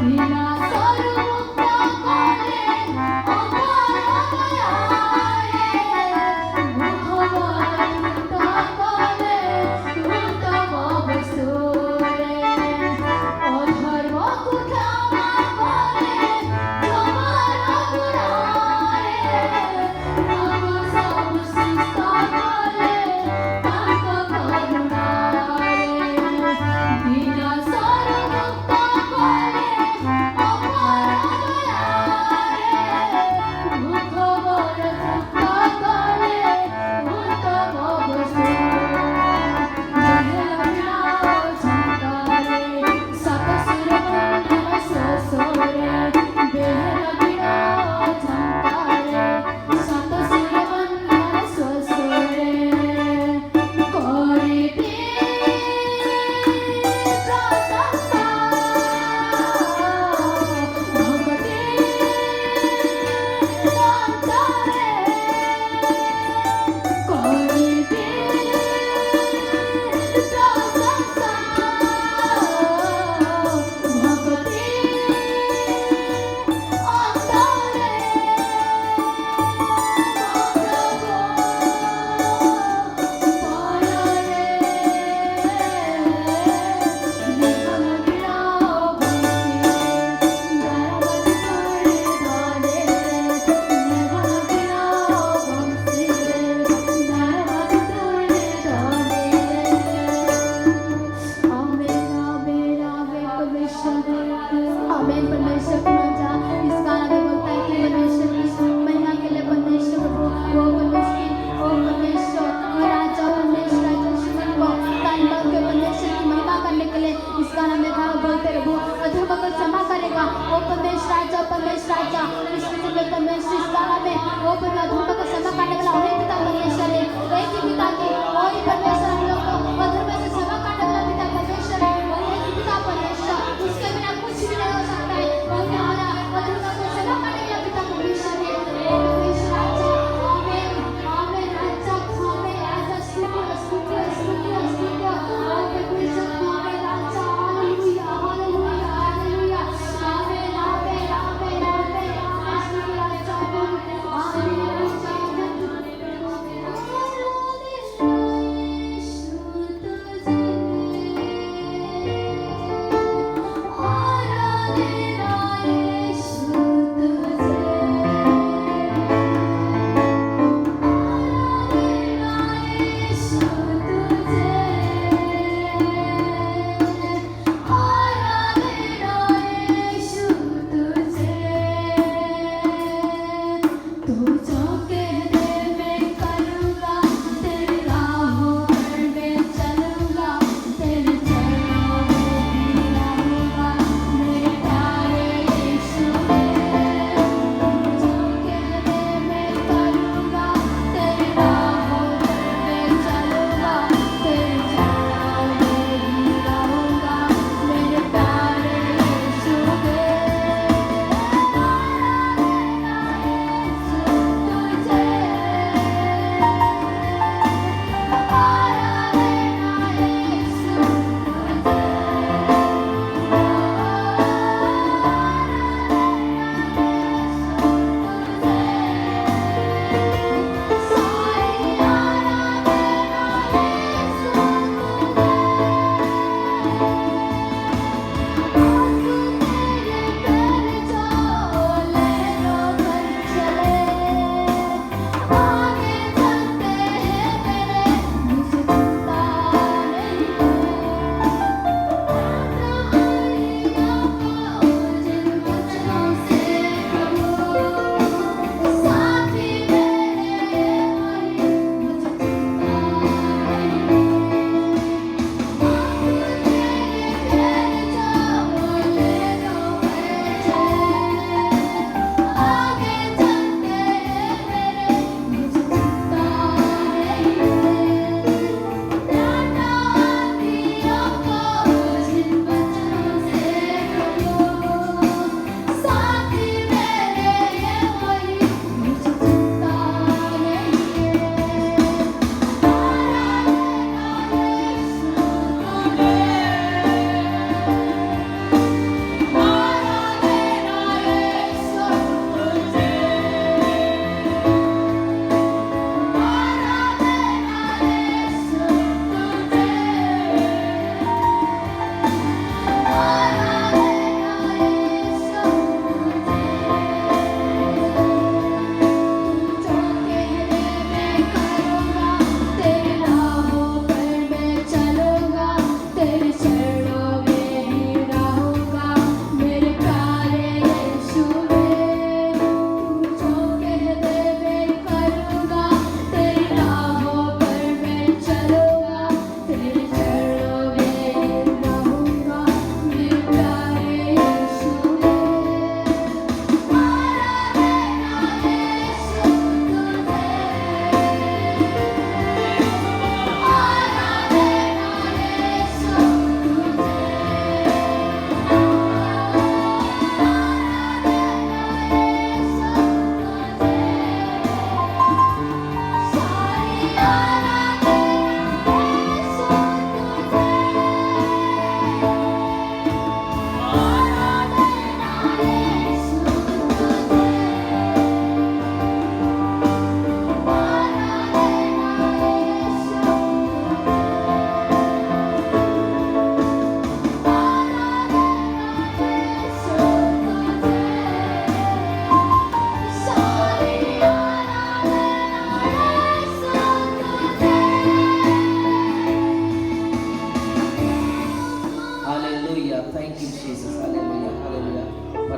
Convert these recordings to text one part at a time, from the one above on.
Hallelujah.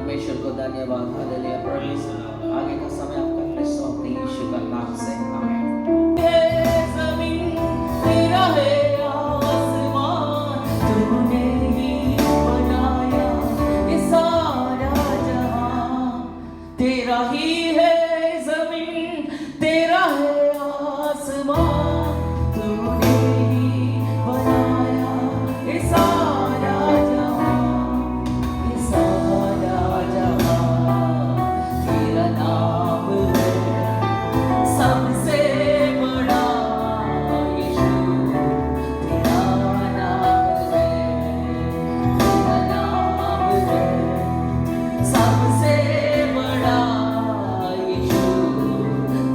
परमेश्वर को धन्यवाद। Hallelujah, praise the Lord. आगे का समय आपका क्रिस्त अपने यीशु का नाम से आमीन। ये ज़मीन तेरा है, आसमान तूने ही बनाया, ये सारा जहां तेरा ही है। ज़मीन तेरा है, आसमान तूने ही बनाया, ये सारा जहां, ये सारा जहां तेरा नाम है। सबसे बड़ा यीशु तेरा नाम है, तेरा नाम है। सबसे बड़ा यीशु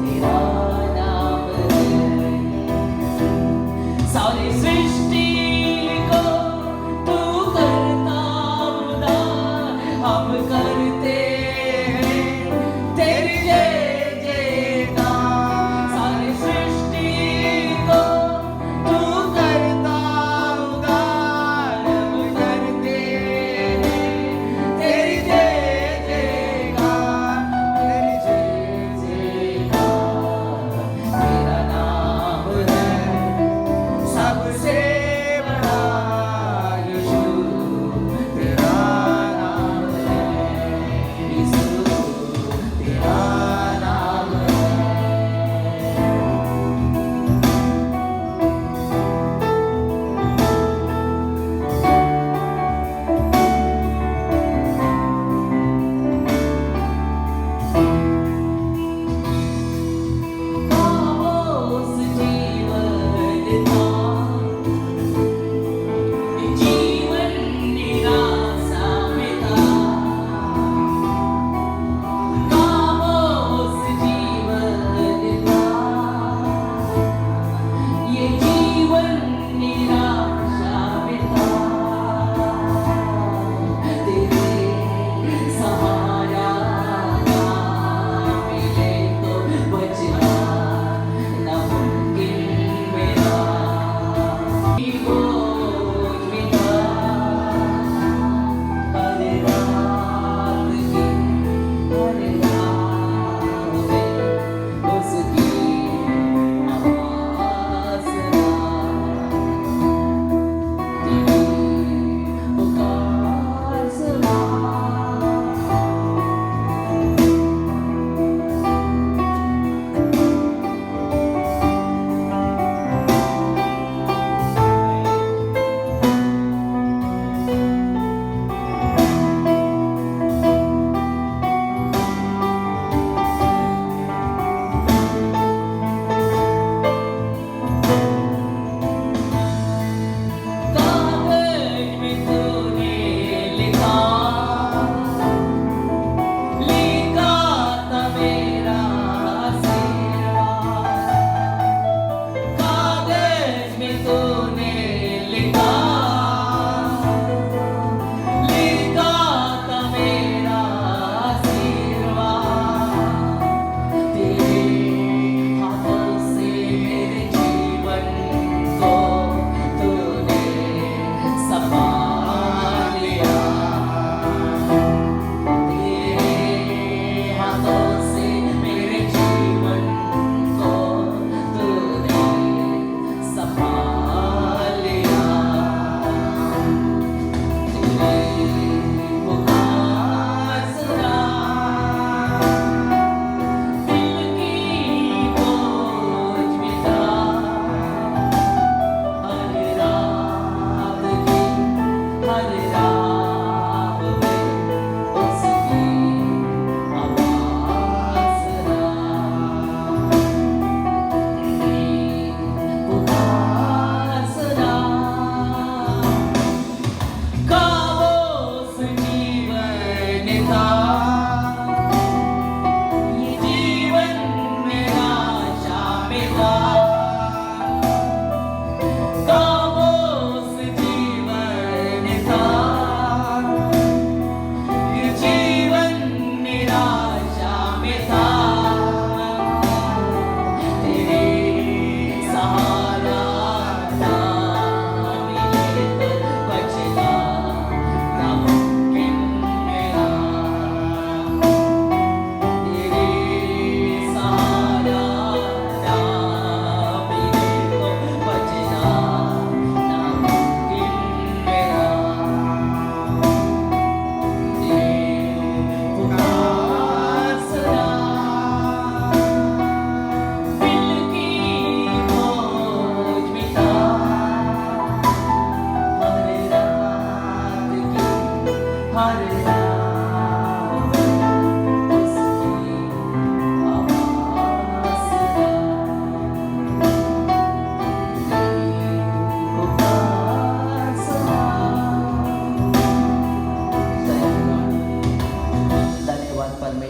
तेरा नाम है। सारी सृष्टि को तू करता उद्धार, हम करते हैं तेरी जय जयकार। सारी सृष्टि को तू करता उद्धार, हम करते हैं तेरी जय जयकार, तेरी जय जयकार। तेरा नाम है सबसे बड़ा यीशु तेरा नाम है, यीशु तेरा नाम है। खामोश जीवन था, जीवन निराशा में था। खामोश जीवन था, ये जीवन निराशा में था। तेरे सहारा ना मिले तो बचना नामुमकिन मेरा। बोझ में था हर रात की, हर रात में उसकी आवाज़ तेरी पुकार सुना। कागज में तूने लिखा, लिखा था मेरा आशीर्वाद। कागज में तूने लिखा, लिखा था मेरा आशीर्वाद। तेरे हाथों से मेरे जीवन को तूने संभाल लिया। तेरे हाथों से मेरे जीवन को तूने संभाल लिया। तेरी पुकार सुना, दिल की बोझ में था हर रात की, हर रात में उसकी आवाज़ सुना। तेरी पुकार सुना, खामोश जीवन था, ये जीवन निराशा में था। खामोश जीवन था, ये जीवन निराशा में था। तेरे सहारा ना मिले तो बचना नामुमकिन मेरा।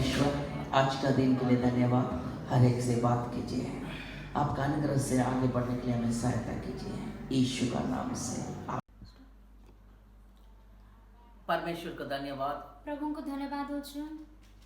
परमेश्वर आज का दिन के लिए धन्यवाद। हर एक से बात कीजिए, आपका अनुग्रह से आगे बढ़ने के लिए हमें सहायता कीजिए, यीशु का नाम से। परमेश्वर को धन्यवाद। प्रभु को धन्यवाद हो।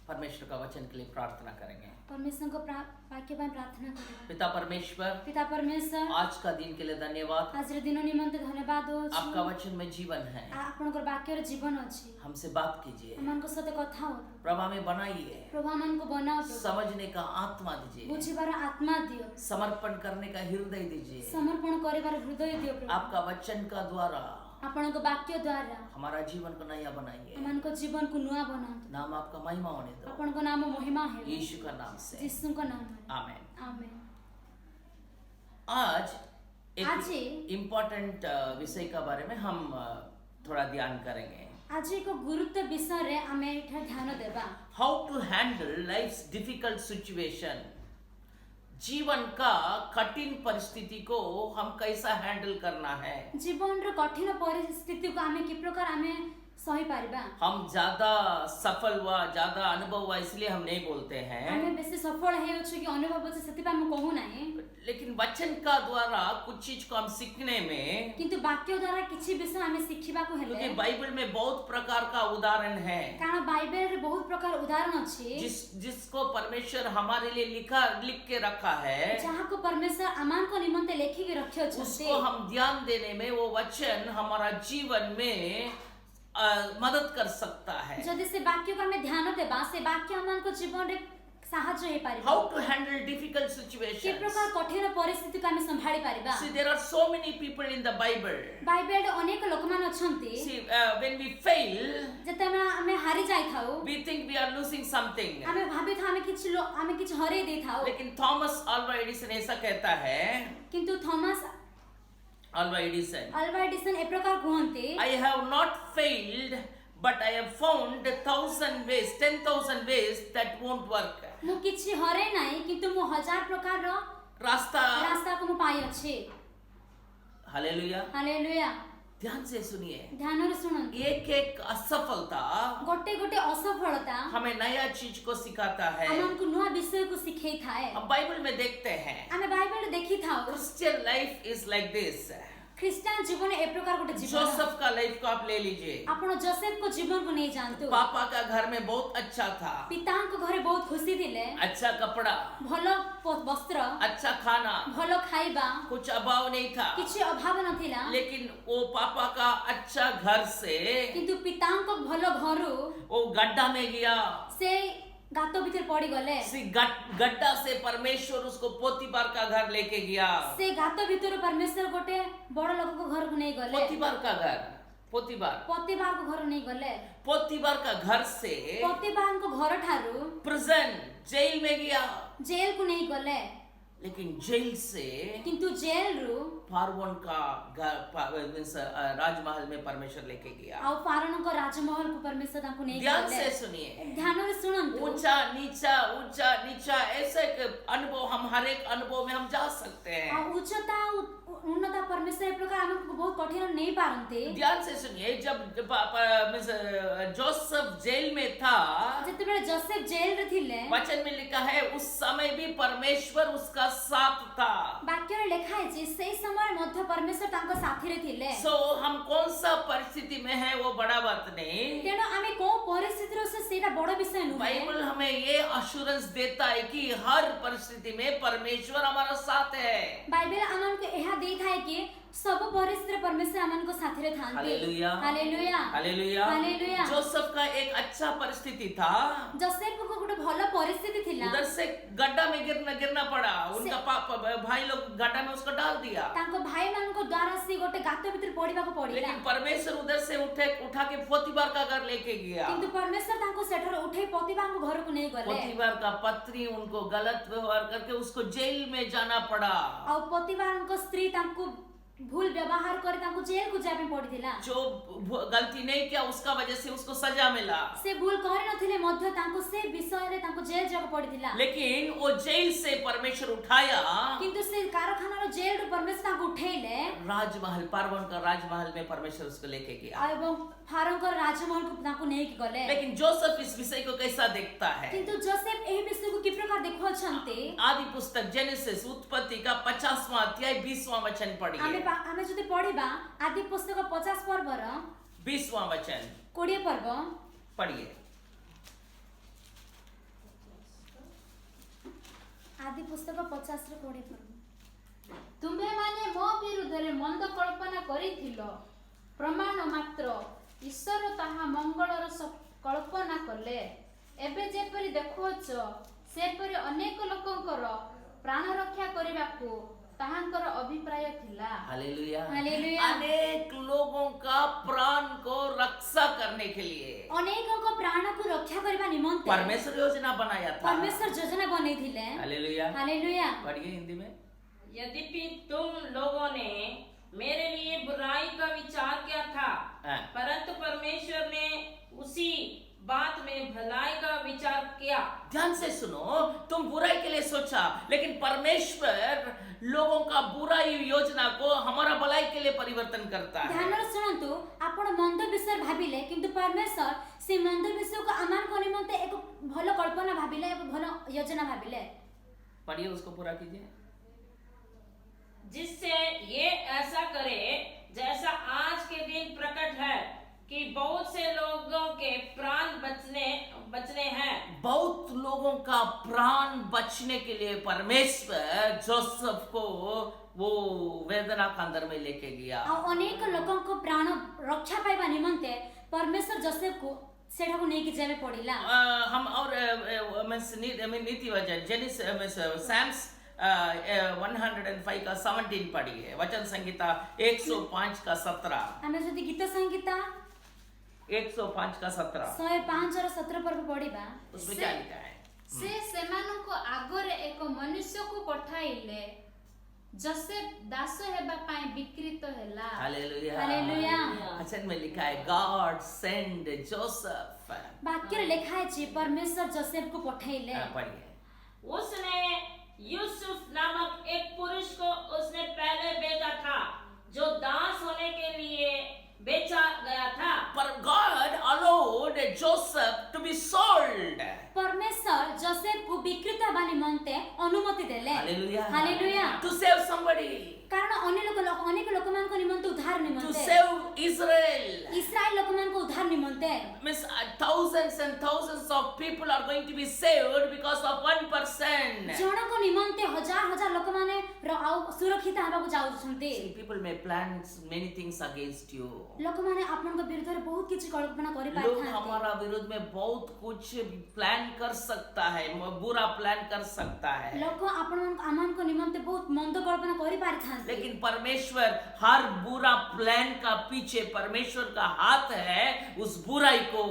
परमेश्वर का वचन के लिए प्रार्थना करेंगे। परमेश्वर को वाक्य में प्रार्थना करेंगे। पिता परमेश्वर आज का दिन के लिए धन्यवाद। आज दिन निमंत धन्यवाद हो। आपका वचन में जीवन है, आपनकर वाक्य रे जीवन अछि। हमसे बात कीजिए, मन को साथ कथा हो। प्रभा में बनाइए, प्रभा मन को बनाओ, समझने का आत्मा दीजिए, बुझिबार आत्मा दियो, समर्पण करने का हृदय दीजिए, समर्पण करिबार हृदय दियो प्रभु। आपका वचन का द्वारा, आपनको वाक्य द्वारा हमारा जीवन को नया बनाइए, हमनको जीवन को नया बनाओ। नाम आपका महिमा होने दो, आपनको नाम महिमा है, यीशु का नाम से, यीशु का नाम। आमेन आमेन। आज एक इम्पोर्टेंट विषय का बारे में हम थोड़ा ध्यान करेंगे। आज एक गुरुत्व विषय रे हमें एठा ध्यान देबा। How to handle life's difficult situation. जीवन का कठिन परिस्थिति को हम कैसा हैंडल करना है। जीवन रो कठिन परिस्थिति को हमें कि प्रकार हमें सही पारिबा। हम ज्यादा सफल हुआ, ज्यादा अनुभव हुआ इसलिए हम नहीं बोलते हैं। हमें बेसी सफल है अछि कि अनुभव से सेति हम कहू नाही। लेकिन वचन का द्वारा कुछ चीज को हम सीखने में, किंतु वाक्य द्वारा किछि विषय हमें सिखिबा को हेले। क्योंकि बाइबल में बहुत प्रकार का उदाहरण है। कारण बाइबल रे बहुत प्रकार उदाहरण अछि। जिसको परमेश्वर हमारे लिए लिख के रखा है। जहां को परमेश्वर अमान को निमंते लेखि के रखे अछि। उसको हम ध्यान देने में वो वचन हमारा जीवन में मदद कर सकता है। जदि से वाक्य को हमें ध्यान देबा, से वाक्य अमान को जीवन रे साहाय्य हे पारिबा। How to handle difficult situations. के प्रकार कठिन परिस्थिति को हमें संभाळी पारिबा। See there are so many people in the Bible. Bible अनेक लोक मान अछंती। सी व्हेन वी फेल, जते हमें हारि जाय थाउ, we think we are losing something. हमें भाबी था हमें किछ हरे दे थाउ। लेकिन थॉमस अल्वा एडिसन ऐसा कहता है, किंतु थॉमस अल्वा एडिसन ए प्रकार कहते, I have not failed but I have found 1,000 ways, 10,000 ways that won't work. मु किछि हरे नाही किंतु मु 1000 प्रकार रो रास्ता को मु पाई अछि। Hallelujah hallelujah. ध्यान से सुनिए, ध्यान से सुनिए। एक असफलता, गोटे असफलता हमें नया चीज को सिखाता है, हमको नया विषय को सिखाई था। अब बाइबल में देखते हैं, हमें बाइबल देखी था। Christian life is like this. Christian जीवन ए प्रकार गोटे जीवन। जोसेफ का लाइफ को आप ले लीजिए। आपण जोसेफ को जीवन को नहीं जानते। पापा का घर में बहुत अच्छा था, पिता को घरे बहुत खुशी थिले, अच्छा कपड़ा, भलो वस्त्र, अच्छा खाना, भलो खाइबा, कुछ अभाव नहीं था, किछि अभाव नथिला। लेकिन वो पापा का अच्छा घर से, किंतु पिता को भलो घरु वो गड्ढा में गया, से गातो भीतर पड़ी गले। सी गड्ढा से परमेश्वर उसको पोतीबार का घर लेके गया। से गातो भीतर परमेश्वर गोटे बड़ लोग को घर को नहीं गले। पोतीबार का घर, पोतीबार को घर नहीं गले। पोतीबार का घर से, पोतीबार को घर ठारू प्रिजन जेल में गया, जेल को नहीं गले। लेकिन जेल से, किंतु जेल रू फारवन का राजमहल में परमेश्वर लेके गया। और फारवन को राजमहल को परमेश्वर ताको नहीं। ध्यान से सुनिए, ध्यान से सुनंतु। ऊंचा नीचा ऐसे अनुभव हम हर एक अनुभव में हम जा सकते हैं। और उच्चता उन्नता परमेश्वर प्रकार हमको बहुत कठिन नहीं पारंते। ध्यान से सुनिए, जब जोसेफ जेल में था, जब जोसेफ जेल रे थिले, वचन में लिखा है उस समय भी परमेश्वर उसका साथ था। वाक्य रे लिखा है जे सही समय मध्य परमेश्वर तांको साथी रे थिले। सो हम कौन सा परिस्थिति में है वो बड़ा बात नहीं। तेनो हमें को परिस्थिति रो से सेटा बड़ा विषय नु। बाइबल हमें ये एश्योरेंस देता है कि हर परिस्थिति में परमेश्वर हमारा साथ है। बाइबल हमन को यह देता है कि सब परिस्थिति परमेश्वर हमन को साथ रे थांती। Hallelujah hallelujah hallelujah hallelujah. Joseph का एक अच्छा परिस्थिति था। जोसेफ को गोटे भलो परिस्थिति थिला। उधर से गड्ढा में गिरना पड़ा। उनका भाई लोग गड्ढा में उसको डाल दिया। तांको भाई मान को द्वारा से गोटे गात भीतर पड़ीबा को पड़िला। लेकिन परमेश्वर उधर से उठा के पोतीबार का घर लेके गया। किंतु परमेश्वर तांको सेठर उठे पोतीबार को घर को नहीं गले। पोतीबार का पत्नी उनको गलत व्यवहार करके उसको जेल में जाना पड़ा। और पोतीबार को स्त्री तांको भूल व्यवहार करे तांको जेल को जाबे पड़िथिला। जो गलती नहीं किया उसका वजह से उसको सजा मिला। से भूल करे नथिले मध्य तांको से विषय रे तांको जेल जाबे पड़िथिला। लेकिन वो जेल से परमेश्वर उठाया, किंतु से कारखाना रो जेल रो परमेश्वर तांको उठेले राजमहल, पार्वन का राजमहल में परमेश्वर उसको लेके गया। एवं फारों का राजमहल को तांको नहीं कि गले। लेकिन जोसेफ इस विषय को कैसा देखता है? किंतु जोसेफ एही विषय को कि प्रकार देखो छंते। आदि पुस्तक जेनेसिस उत्पत्ति का 50वां अध्याय 20वां वचन पढ़िए। आमे जदि पढिबा आदि पुस्तक 50 पर्वर 20वां वचन 20 पर्व पढ़िए। आदि पुस्तक 50 रे 20 पर्व। तुम्हे माने मो विरुद्धरे मंद कल्पना करिथिलो, प्रमाण मात्र ईश्वर ताहा मंगलर कल्पना कले। एबे जेपरि देखुछ सेपरि अनेक लोकंकर प्राण रक्षा करिबाकू ताहांकर अभिप्राय थिला। Hallelujah, hallelujah. अनेक लोगों का प्राण को रक्षा करने के लिए, अनेकों को प्राण को रक्षा करबा निमंते परमेश्वर योजना बनाया था। परमेश्वर योजना बनैथिले। Hallelujah, hallelujah. पढ़िए हिंदी में। यद्यपि तुम लोगों ने मेरे लिए बुराई का विचार किया था, परंतु परमेश्वर ने उसी बात में भलाई का विचार किया। ध्यान से सुनो, तुम बुराई के लिए सोचा, लेकिन परमेश्वर लोगों का बुराई योजना को हमारा भलाई के लिए परिवर्तन करता है। ध्यान रे सुनंतु, आपण मंद विषय भाबिले किंतु परमेश्वर से मंद विषय को अमान को निमंते एक भलो कल्पना भाबिले, एक भलो योजना भाबिले। पढ़िए, उसको पूरा कीजिए। जिससे ये ऐसा करे जैसा आज के दिन प्रकट है कि बहुत से लोगों के प्राण बचने हैं। बहुत लोगों का प्राण बचने के लिए परमेश्वर जोसेफ को वो वेदना के अंदर में लेके गया। अनेक लोगों को प्राण रक्षा पाइबा निमंते परमेश्वर जोसेफ को सेठा को नहीं कि जावे पड़िला। हम और नीति वचन जेनेसिस सैम्स 105 का 17 पढ़िए। वचन संहिता 105 का 17। हमें जदि गीत संहिता 105 का 17 105 और 17 पर पढ़िबा, उसमें क्या लिखा है? से सेमानको आगरे एक मनुष्य को पठाइले, जोसेफ दास हेबा पाए विकृत हेला। Hallelujah, hallelujah. वचन में लिखा है गॉड सेंड जोसेफ। वाक्य रे लिखा है जी परमेश्वर जोसेफ को पठाइले। पढ़िए। उसने यूसुफ नामक एक पुरुष को उसने पहले भेजा था, जो दास होने के लिए बेचा गया था। पर God allowed Joseph to be sold. परमेश्वर जोसेफ को विकृत हेबा निमंते अनुमति देले। Hallelujah, hallelujah. to save somebody, कारण अनेक लोक मान को निमंते उद्धार to निमंते, save Israel. इस्राएल लोक मान को उद्धार निमंते Means thousands and thousands of people are going to be saved because of one person. जण को निमंते हजार लोक माने सुरक्षित हेबा को जाउछन्ते। See, people may plan many things against you. लोक माने आपन को विरुद्ध रे बहुत किछि कल्पना करि लोग पाइथान्ते। हमारा विरोध में बहुत कुछ प्लान कर सकता है, बुरा प्लान कर सकता है, लोक आपन आमान को निमंते बहुत मंद कल्पना करि पारिथान्ते। लेकिन परमेश्वर हर बुरा प्लान का पीछे परमेश्वर का हाथ है। उस बुराई को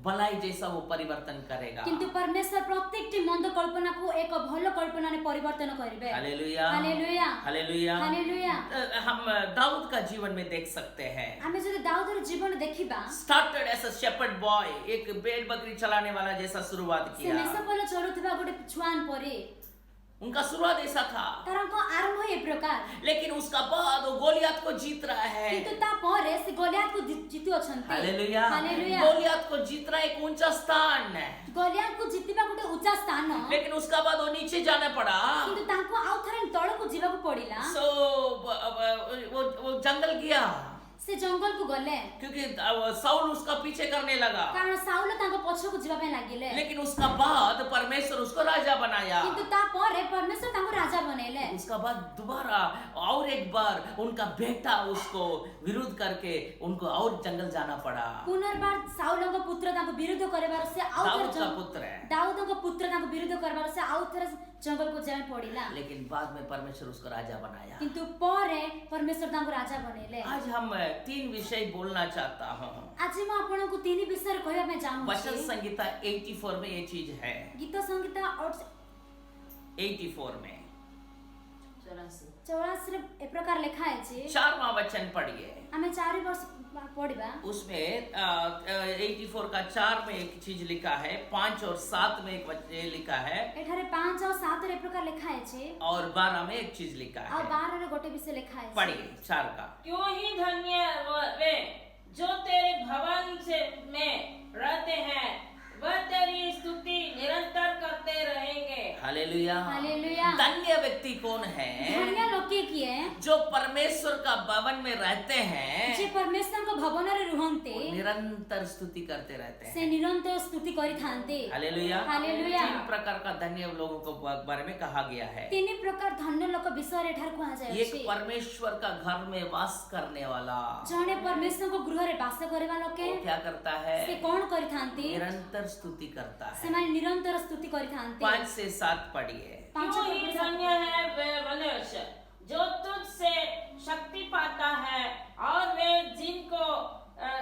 भलाई जैसा वो परिवर्तन करेगा। किंतु परमेश्वर प्रत्येकटी मंद कल्पना को एक भलो कल्पना ने परिवर्तन करिबे। Hallelujah, hallelujah, hallelujah, hallelujah. हम दाऊद का जीवन में देख सकते हैं। हमें जदि दाऊद रो जीवन देखिबा, started as a shepherd boy, एक भेड़ बकरी चलाने वाला जैसा शुरुआत से किया। मेसा पहले चरुथिबा गोटे छुआन परे उनका शुरुआत ऐसा था, तरंको आरंभ ये प्रकार, लेकिन उसका बाद वो गोलियत को जीत रहा है। किंतु ता परे से गोलियत को जीतियो छन्ते। Hallelujah, hallelujah. गोलियत को जीत रहा एक ऊंचा स्थान है, गोलियत को जीतिबा गोटे ऊंचा स्थान, लेकिन उसका बाद वो नीचे जाना पड़ा। किंतु तांको आउ थरे तळ को जीवा को पड़िला। सो वो जंगल गया, से जंगल को गले, क्योंकि साउल उसका पीछे करने लगा। कारण साउल तांको पछ को जीवा पे लागिले, लेकिन उसका बाद परमेश्वर उसको राजा बनाया। किंतु ता परे परमेश्वर तांको राजा बनेले। उसका बाद दोबारा और एक बार उनका बेटा उसको विरोध करके उनको और जंगल जाना पड़ा। पुनर्बार साउल को पुत्र तांको विरोध करबार से आउ दाऊद का पुत्र है, दाऊद को पुत्र तांको विरोध करबार से आउ थरे जंगल को जाय पड़िला। लेकिन बाद में परमेश्वर उसको राजा बनाया। किंतु परे परमेश्वर तांको राजा बनेले। आज हम 3 विषय बोलना चाहता हूँ। आज मैं आपन को 3 विषय कहबा में चाहूँ। वचन संहिता 84 में ये चीज है। गीत संहिता और 84 में 84 ए प्रकार लिखा है 4वां वचन पढ़िए। हमें 4 वर्ष पढ़िबा। उसमें 84 का 4 में एक चीज लिखा है, 5 और 7 में एक वचन लिखा है, एठारे 5 और 7 रे प्रकार लिखा है और 12 में एक चीज लिखा और है। 12 रे गोटे विषय लिखा है। पढ़िए 4 का। क्यों ही धन्य वे जो तेरे भवन से में रहते हैं, वह तेरी स्तुति निरंतर करते रहेंगे। हालेलुया। हालेलुया। धन्य व्यक्ति कौन है? धन्य लोग की है जो परमेश्वर का भवन में रहते हैं, जे परमेश्वर को भवन रे रुहंते वो निरंतर स्तुति करते रहते से हैं। निरंतर स्तुति करि थांते। हालेलुया। हालेलुया। 3 प्रकार का धन्य लोगों को बारे में कहा गया है। 3 प्रकार धन्य लोक विषय रे ठार कहा जाय एक परमेश्वर का घर में वास करने वाला, जने परमेश्वर को गृह रे वास करेवा लोके वो क्या करता है? से कोन करि थांते? निरंतर स्तुति करता है। से माने निरंतर स्तुति करि थांते। 5 से 7 पढ़िए। क्यों ही धन्य है वे मनुष्य जो तुझसे शक्ति पाता है, और वे जिनको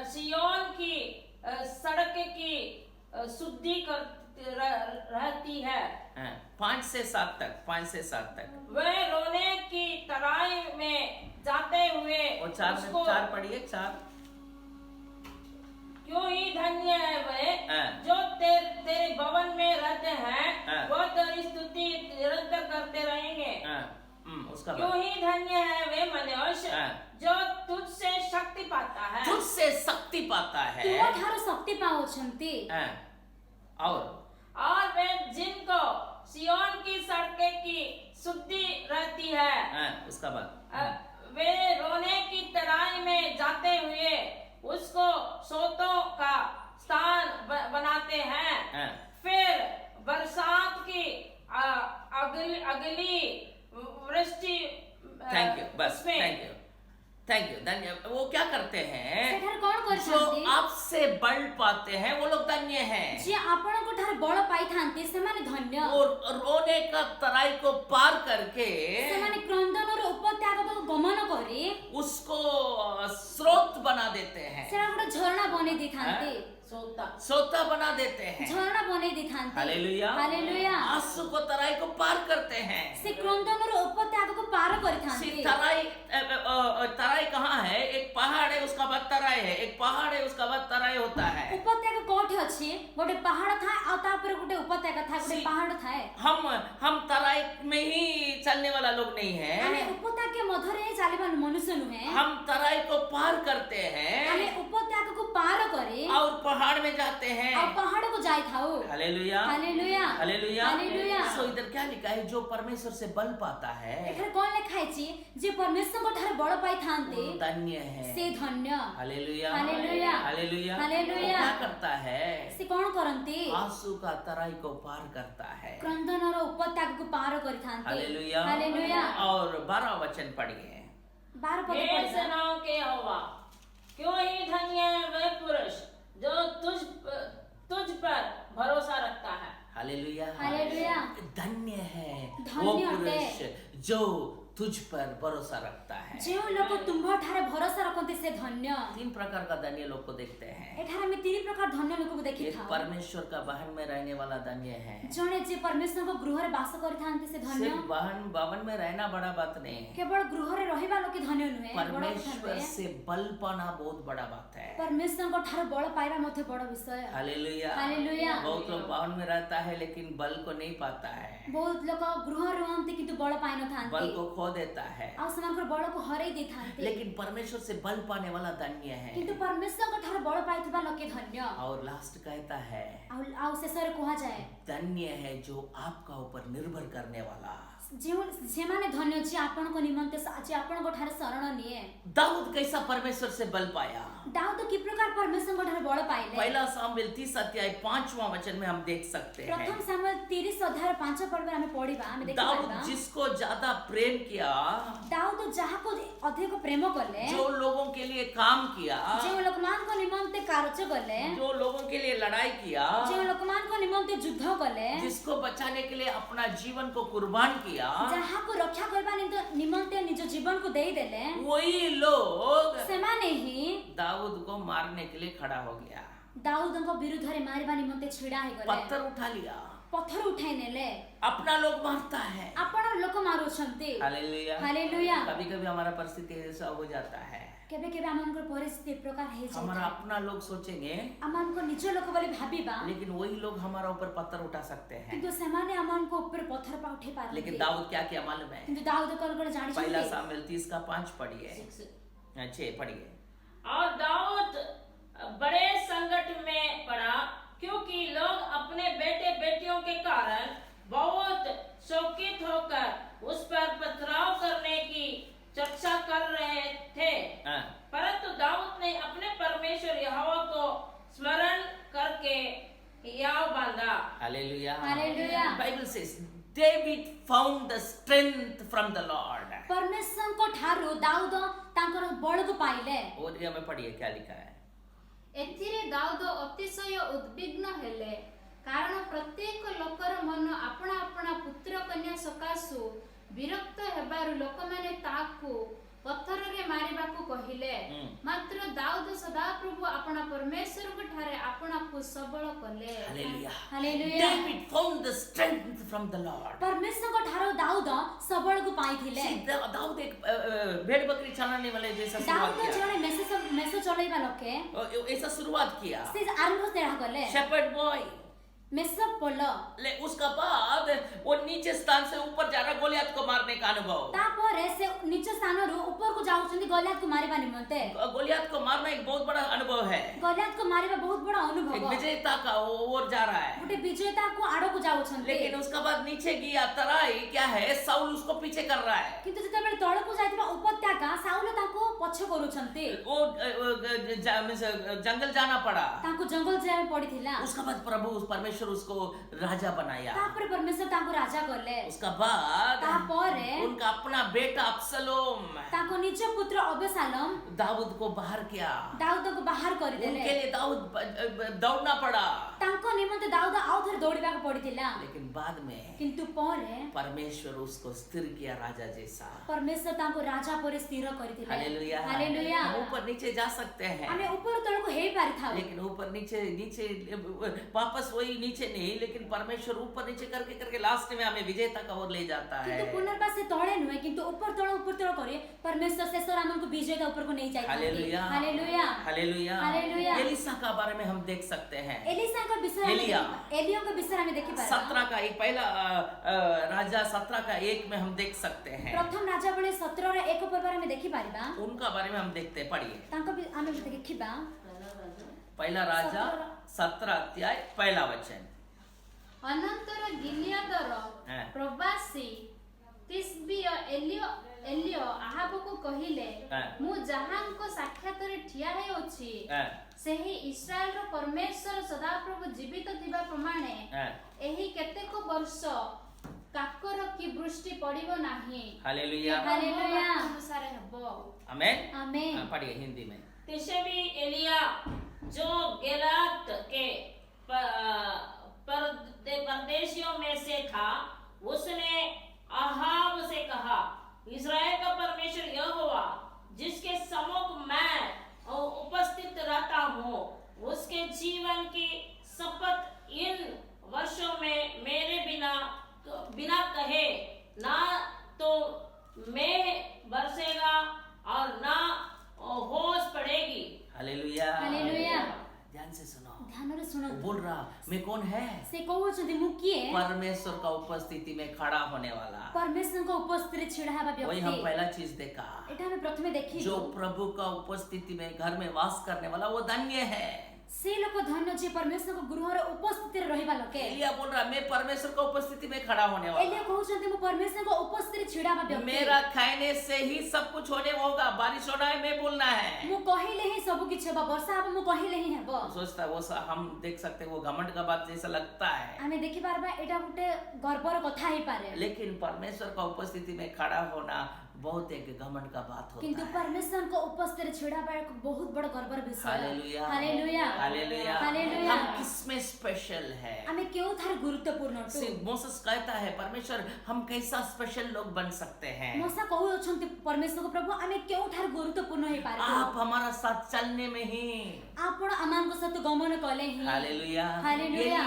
सियोन की सड़क की शुद्धि कर रहती है। 5 से 7 तक, 5 से 7 तक। वे रोने की तराई में जाते हुए और 4 पढ़िए 4। क्यों ही धन्य है वे हाँ। जो तेरे भवन में रहते हैं, हाँ। वो तेरी स्तुति निरंतर करते रहेंगे। उसका क्यों बाद। ही धन्य है वे मनुष्य हाँ। जो तुझसे शक्ति पाता है। तुझसे शक्ति पाता है। तुम ठार शक्ति पाओछंती। और वे जिनको सियोन की सड़कें की शुद्धि रहती है। उसका बाद। वे रोने की तराई में जाते हुए उसको सोतों का स्थान बनाते हैं। फिर बरसात की अगली वृष्टि। थैंक यू, बस थैंक यू, थैंक यू। धन्य वो क्या करते हैं? सेठार कोन कर जो थांती? आपसे बढ़ पाते हैं वो लोग धन्य हैं। जे आपण को ठार बळ पाई थांती से माने धन्य। और रोने का तराई को पार करके से माने क्रंदन और उपत्याग को गमन करे उसको स्रोत बना देते हैं। सेरा गोटे झरना बने दी थांती। सोता बना देते हैं। झरना बने दी थांती। हालेलुया। हालेलुया। आंसू को तराई को पार करते हैं। से क्रंदन और उपत्याग को पार करि थांती। तराई कहाँ है? एक पहाड़ है, उसका बाद तराई है, एक पहाड़ है, उसका बाद तराई होता है। उपत्याग कोठी अछि? गोटे पहाड़ था आ ता पर गोटे उपत्याग था, गोटे पहाड़ था। हम तराई में ही चलने वाला लोग नहीं है। हमें उपत्याग के मधुरे चालिबा मनुष्य नु है। हम तराई को पार करते हैं। हमें उपत्याग को पार करे और पहाड़ में जाते हैं। और पहाड़ को जाई थाओ। हालेलुया। हालेलुया। हालेलुया। हालेलुया। सो इधर क्या लिखा है? जो परमेश्वर से बल पाता है एठार कोन लिखा है जे परमेश्वर को ठार बळ पाई थांते वो धन्य है। से धन्य। हालेलुया। हालेलुया। हालेलुया। हालेलुया। क्या करता है? से कोन करंती? आंसू का तराई को पार करता है। क्रंदन और उपत्याग को पार करि थांते। हालेलुया। हालेलुया। और 12 वचन पढ़िए। 12 पद हे पढ़िए। सेनाओं के यहोवा, क्यों ही धन्य है वह पुरुष जो तुझ पर भरोसा रखता है। हालेलुया। हालेलुया। धन्य है धन्य वो है। पुरुष जो तुझ पर भरोसा रखता है। जो लोग तुम्भा ठारे भरोसा रखते से धन्य। 3 प्रकार का धन्य लोग को देखते हैं। एठारे में 3 प्रकार धन्य लोग को देखि एक था। परमेश्वर का बहन में रहने वाला धन्य है। जने जे परमेश्वर को गृह रे वास करि थांते से धन्य। सिर्फ भवन में रहना बड़ा बात नहीं है। केवल गृह रे रहिबा लोग के धन्य नुहे। परमेश्वर से बल पाना बहुत बड़ा बात है। परमेश्वर को ठारे बळ पाइबा मथे बड़ विषय। हालेलुया। हालेलुया। बहुत लोग भवन में रहता है लेकिन बल को नहीं पाता है। बहुत लोग गृह रहंती किंतु बळ पाइ न थांती। बल को खो देता है। आ समानकर बळ को हरै दी थांती। लेकिन परमेश्वर से बल पाने वाला धन्य है। किंतु परमेश्वर को ठारे बळ पाइथबा लोग के धन्य। और लास्ट कहता है आ शेषर कहा जाए धन्य है जो आपका ऊपर निर्भर करने वाला। जे माने धन्य जे आपण को निमंते जे आपण को ठारे शरण निये। दाऊद कैसा परमेश्वर से बल पाया? दाऊद की प्रकार परमेश्वर को ठारे बळ पाइले। पहला सामुएल 30 अध्याय 5वां वचन में हम देख सकते हैं। प्रथम सामुएल 30 अध्याय 5 पद में हमें पढ़िबा हमें देखि दाऊद पाइबा। जिसको ज्यादा प्रेम किया, दाऊद जहा को अधिक प्रेम करले, जो लोगों के लिए काम किया, जो लोकमान को निमंते कार्य करले, जो लोगों के लिए लड़ाई किया, जो लोकमान को निमंते युद्ध करले, जिसको बचाने के लिए अपना जीवन को कुर्बान किया, जहा को रक्षा करबा निमंते निज जीवन को दे देले, वही लोग सेमाने ही दाऊद को मारने के लिए खड़ा हो गया। दाऊद को विरुद्ध रे मारबा निमंते छिड़ा हे गले। पत्थर उठा लिया। पत्थर उठाई नेले अपना लोग मारता है। आपण लोक मारुछंती। हालेलुया। हालेलुया। कभी-कभी हमारा परिस्थिति ऐसा हो जाता है, केबे केबे आमनकर परिस्थिति प्रकार हे जाय हमारा अपना लोग सोचेंगे, आमनको निज लोक बोली भाबीबा, लेकिन वही लोग हमारा ऊपर पत्थर उठा सकते हैं। किंतु सेमाने आमनको ऊपर पत्थर पा उठे पारନ୍ତି। लेकिन दाऊद क्या किया मालूम है? किंतु दाऊद कल जानि पहला सामुएल 30:5 पढ़िए। 6 पढ़िए। और दाऊद बड़े संकट में पड़ा, क्योंकि लोग अपने बेटे बेटियों के कारण बहुत शौकित होकर उस पर पथराव करने की चर्चा कर रहे थे। परंतु दाऊद ने अपने परमेश्वर यहोवा को स्मरण करके याव बांधा। Hallelujah. Hallelujah. Bible says David found the strength from the Lord. परमेश्वर को ठारो दाऊद तांकर बळ को पाइले। और ये में पढ़िए क्या लिखा है? एथिरे दाऊद अतिशय उद्विग्न हेले, कारण प्रत्येक लोकर मन अपना अपना पुत्र कन्या सकाशु विरक्त हेबारु लोकमाने ताकू पत्थर रे मारिबाकू कहिले। मात्र दाऊद सदा प्रभु अपना परमेश्वर को ठारे अपना को सबल कले। Hallelujah. Hallelujah. David found the strength from the Lord. परमेश्वर को ठारो दाऊद सबल को पाइथिले। दाऊद एक भेड़ बकरी चलाने वाले जैसा शुरुआत दाऊद किया। जने मेसे चलाइबा लोके ऐसा शुरुआत किया। से आरंभ तेरा गले शेपर्ड बॉय मेसब पोलो ले उसका बाद वो नीचे स्थान से ऊपर जा रहा गोलियत को मारने का अनुभव। तापरे से नीचे स्थानरु ऊपर को जाउछंती गोलियत को मारिबा निमंते। गोलियत को मारना एक बहुत बड़ा अनुभव है। गोलियत को मारिबा बहुत बड़ा अनुभव। एक विजेता का ओर जा रहा है। गोटे विजेता को आड़ो को जाउछंती। लेकिन उसका बाद नीचे गया तराई क्या है, साउल उसको पीछे कर रहा है। किंतु जते बेले तळ को जाइतबा उपत्यका साउल ताको पछ करूछंती। वो जंगल जाना पड़ा। ताको जंगल जाय पड़िथिला। उसका बाद प्रभु परमेश्वर उसको राजा बनाया। तापर परमेश्वर ताको राजा करले। उसका बाद तापरे उनका अपना बेटा अब्सलोम ताको निज पुत्र अबशालोम दाऊद को बाहर किया। दाऊद को बाहर कर देले। उनके लिए दाऊद दौड़ना पड़ा। ताको निमंते दाऊद आउ थर दौड़िबा को पड़िथिला। लेकिन बाद में किंतु परे परमेश्वर उसको स्थिर किया राजा जैसा। परमेश्वर ताको राजा पर स्थिर करथिले। हालेलुया। हालेलुया। हम ऊपर नीचे जा सकते हैं, हमें ऊपर तळ को हे पारिथाउ। लेकिन ऊपर नीचे नीचे वापस वही नीचे नहीं, लेकिन परमेश्वर ऊपर नीचे करके करके लास्ट में हमें विजेता का ओर ले जाता है। किंतु पुनर्वास से तळे नुहे, किंतु ऊपर तळ करे परमेश्वर शेषर हमन को विजेता ऊपर को नहीं जाइता। हालेलुया। हालेलुया। हालेलुया। हालेलुया। एलिसा का बारे में हम देख सकते हैं। एलिसा का विषय एलिया का विषय हमें देखि पारा। 17 का एक पहला राजा 17 का 1 में हम देख सकते हैं। प्रथम राजा बळे 17 रे 1 पर हमें देखि पारिबा। उनका बारे में हम देखते हैं, पढ़िए। तांको भी हमें देखिबा। पहला राजा 17 अध्याय पहला वचन। अनंतर गिलियादर प्रवासी तिस्बी एलियो आहाब को कहिले, मु जहां को साक्षात रे ठिया हे अछि सेही इस्राएल रो परमेश्वर सदाप्रभु जीवित थिबा प्रमाणे एही केतेक वर्ष काकर की वृष्टि पड़िबो नाही। हालेलुया। हालेलुया। अनुसार हेबो। आमेन। आमेन। पढ़िए हिंदी में। तिशबी एलिया जो गेलात के परदेशियों में से था, उसने अहाब से कहा, इस्राएल का परमेश्वर यहोवा जिसके सम्मुख मैं उपस्थित रहता हूँ, उसके जीवन की शपथ इन वर्षों में मेरे बिना कहे ना तो मैं बरसेगा और ना होश पड़ेगी। हालेलुया। हालेलुया। ध्यान से सुनो। ध्यान रे सुनो। बोल रहा मैं कौन है? से कहू छथि मु किए? परमेश्वर का उपस्थिति में खड़ा होने वाला। परमेश्वर को उपस्थिति छिड़ा हेबा व्यक्ति। वही हम पहला चीज देखा। एटा हमें प्रथमे देखि जो प्रभु का उपस्थिति में घर में वास करने वाला वो धन्य है। से लोक धन्य जे परमेश्वर को गृह रे उपस्थिति रे रहिबा लोके। एलिया बोल रहा मैं परमेश्वर का उपस्थिति में खड़ा होने वाला। एलिया कहू छथि मु परमेश्वर को उपस्थिति छिड़ाबा व्यक्ति। मेरा खाने से ही सब कुछ होने होगा। बारिश होना है मैं बोलना है। मु कहिले ही सब किछ हेबा। वर्षा अब मु कहिले ही हेबो। सोचता वो हम देख सकते हैं, वो घमंड का बात जैसा लगता है। हमें देखि पारबा एटा गुटे गर्वर कथा ही पारे। लेकिन परमेश्वर का उपस्थिति में खड़ा होना बहुत एक घमंड का बात होता किंतु है। परमेश्वर को उपस्थित छिड़ा बा एक बहुत बड़ा गर्वर विषय हालेलुया हालेलुया हालेलुया हालेलुया हम किसमें स्पेशल है? हमें क्यों थार गुरुत्वपूर्ण See, मोसेस कहता है परमेश्वर हम कैसा स्पेशल लोग बन सकते हैं? मोसा कहू अछंती परमेश्वर को प्रभु हमें क्यों थार गुरुत्वपूर्ण हे पारे आप हमारा साथ चलने में ही। आपण अमान को सत गमन कले ही हालेलुया हालेलुया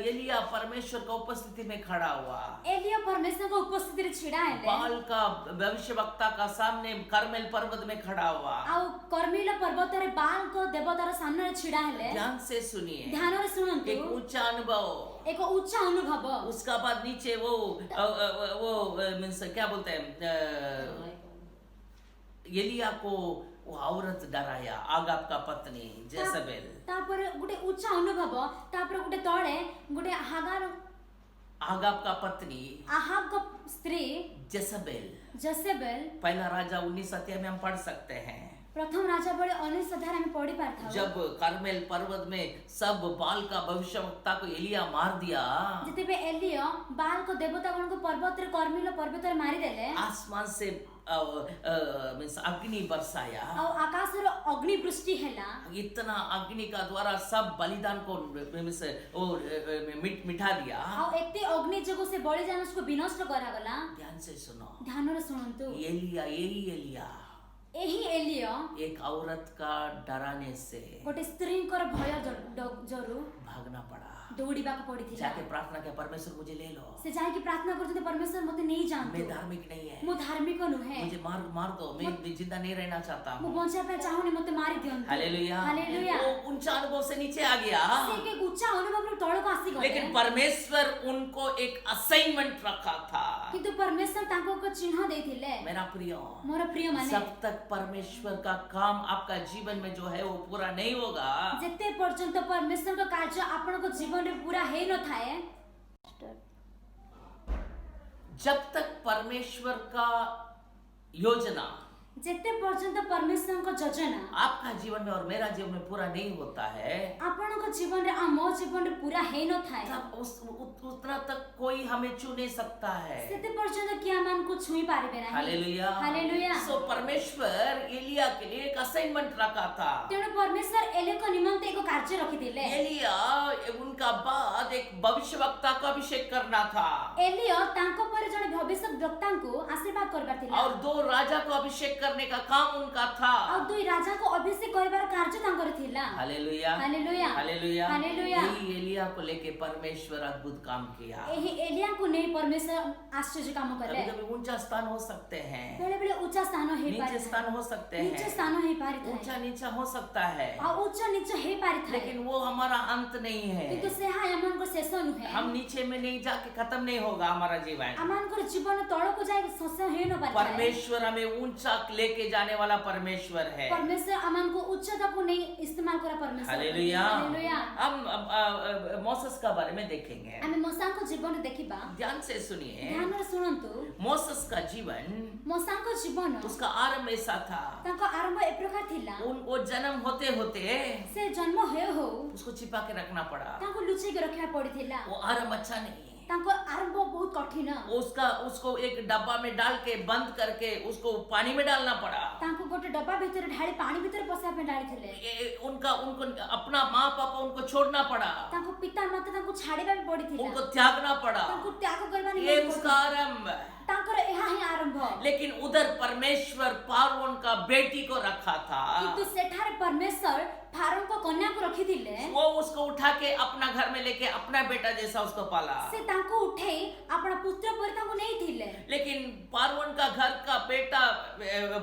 एलिया परमेश्वर का उपस्थिति में खड़ा हुआ, एलिया परमेश्वर को उपस्थिति रे छिड़ा है बाल का भविष्यवक्ता का सामने कर्मेल पर्वत में खड़ा हुआ। आउ कर्मिल पर्वत रे बाल को देवतार सामने रे छिड़ा है। ध्यान से सुनिए, ध्यान रे सुनंतु एक ऊंचा अनुभव, एक उच्च अनुभव। उसका बाद नीचे वो मीन्स क्या बोलते हैं, एलिया को वो औरत डराया, आगाब का पत्नी जेसबेल। तापर गुटे उच्च अनुभव, तापर गुटे तळे गुटे हागार आगाब का पत्नी आहाब का स्त्री जेसबेल। पहला राजा 19 अध्याय में हम पढ़ सकते हैं। प्रथम राजा बड़े 19 अध्याय में पढ़ी पारथा। जब कार्मेल पर्वत में सब बाल का भविष्यवक्ता को एलिया मार दिया, जते पे एलिया बाल को देवतागण को पर्वत रे कर्मिल पर्वत रे मारी देले, आसमान से मीन्स अग्नि बरसाया और आकाश रे अग्नि वृष्टि हैला। इतना अग्नि का द्वारा सब बलिदान को मीन्स मिठा दिया। और एते अग्नि जगो से बलिदान उसको विनष्ट करा गला। ध्यान से सुनो, ध्यान रे सुनंतु एलिया एही एलिया एक औरत का डराने से गोटे स्त्री कर भय जरू भागना पड़ा, दौड़ीबा को पड़ी थी। जाके प्रार्थना किया, परमेश्वर मुझे ले लो। से जाके प्रार्थना करते परमेश्वर मते नहीं जानतो, मैं धार्मिक नहीं है, मो धार्मिक नुहे, मुझे मार दो, मैं जिंदा नहीं रहना चाहता मो हूँ। बंचा पे चाहूनी मते मारी दियंतु। Hallelujah hallelujah. वो ऊंचा अनुभव से नीचे आ गया, से के उच्च अनुभव रे तळ को आसी गले। लेकिन परमेश्वर उनको एक असाइनमेंट रखा था। किंतु परमेश्वर ताको को चिन्ह देथिले। मेरा प्रिय, मोर प्रिय माने जब तक परमेश्वर का काम आपका जीवन में जो है वो पूरा नहीं होगा, जेते पर्यंत परमेश्वर का कार्य आपण को जीवन रे पूरा हे न थाए, जब तक परमेश्वर का योजना जेते पर्यंत परमेश्वर को योजना आपका जीवन में और मेरा जीवन में पूरा नहीं होता है, आपण को जीवन रे आ मो जीवन रे पूरा हे न थाए, तब उतना तक कोई हमें छू नहीं सकता है। सेते पर्यंत किया मन को छुई पारिबे नाही। Hallelujah hallelujah. सो परमेश्वर एलिया के लिए एक असाइनमेंट रखा था। तेणु परमेश्वर एले को निमंते एक कार्य रखिदिले। एलिया उनका बाद एक भविष्यवक्ता को अभिषेक करना था, एलिया तांको पर जने भविष्य वक्ता को आशीर्वाद करबार थिला, और 2 राजा को अभिषेक करने का काम उनका था। और 2 राजा को अभिषेक करबार कार्य तांकर थिला। Hallelujah hallelujah hallelujah hallelujah. यही एलिया को लेके परमेश्वर अद्भुत काम किया। एही एलिया को नहीं परमेश्वर आश्चर्य काम करे। कभी-कभी ऊंचा स्थान हो सकते हैं, बेले-बेले ऊंचा स्थान हे नीचे पारि, स्थान हो सकते हैं, नीचे स्थान हे पारि थाए, ऊंचा नीचा हो सकता है, आ ऊंचा नीचे हे पारि थाए, लेकिन वो हमारा अंत नहीं है। किंतु से हा यमन को शेष नुहे। हम नीचे में नहीं जाके खत्म नहीं होगा हमारा जीवन। अमान को जीवन तळ को जाय शेष हे न पारि। परमेश्वर हमें ऊंचा लेके जाने वाला परमेश्वर है। परमेश्वर अमान को उच्चता को नहीं इस्तेमाल करा परमेश्वर। हालेलुया। हालेलुया। हम मोसेस का बारे में देखेंगे। आमे मोसा को जीवन देखिबा। ध्यान से सुनिए, ध्यान रे सुनंतु मोसेस का जीवन, मोसा को जीवन उसका आरंभ ऐसा था, ताको आरंभ ए प्रकार थिला, वो जन्म होते होते से जन्म हे हो उसको छिपा के रखना पड़ा। ताको लुचै के रखा पड़ी थिला। वो आरंभ अच्छा नहीं, ताको आरंभ बहुत कठिन, उसको एक डब्बा में डाल के बंद करके उसको पानी में डालना पड़ा। ताको गोटे डब्बा भीतर ढाली पानी भीतर पसा पे डाली थिले। उनको अपना माँ पापा उनको छोड़ना पड़ा, ताको पिता माता ताको छाड़ीबा पे पड़ी थिला, उनको त्यागना पड़ा। ताको त्याग करबा ये उसका आरंभ। ताकर एहा ही आरंभ। लेकिन उधर परमेश्वर पार्वन का बेटी को रखा था, किंतु सेठारे परमेश्वर फारों को कन्या को रखी थिले। वो उसको उठा के अपना घर में लेके अपना बेटा जैसा उसको पाला। से ताको उठे अपना पुत्र पर ताको नहीं थिले, लेकिन पार्वन का घर का बेटा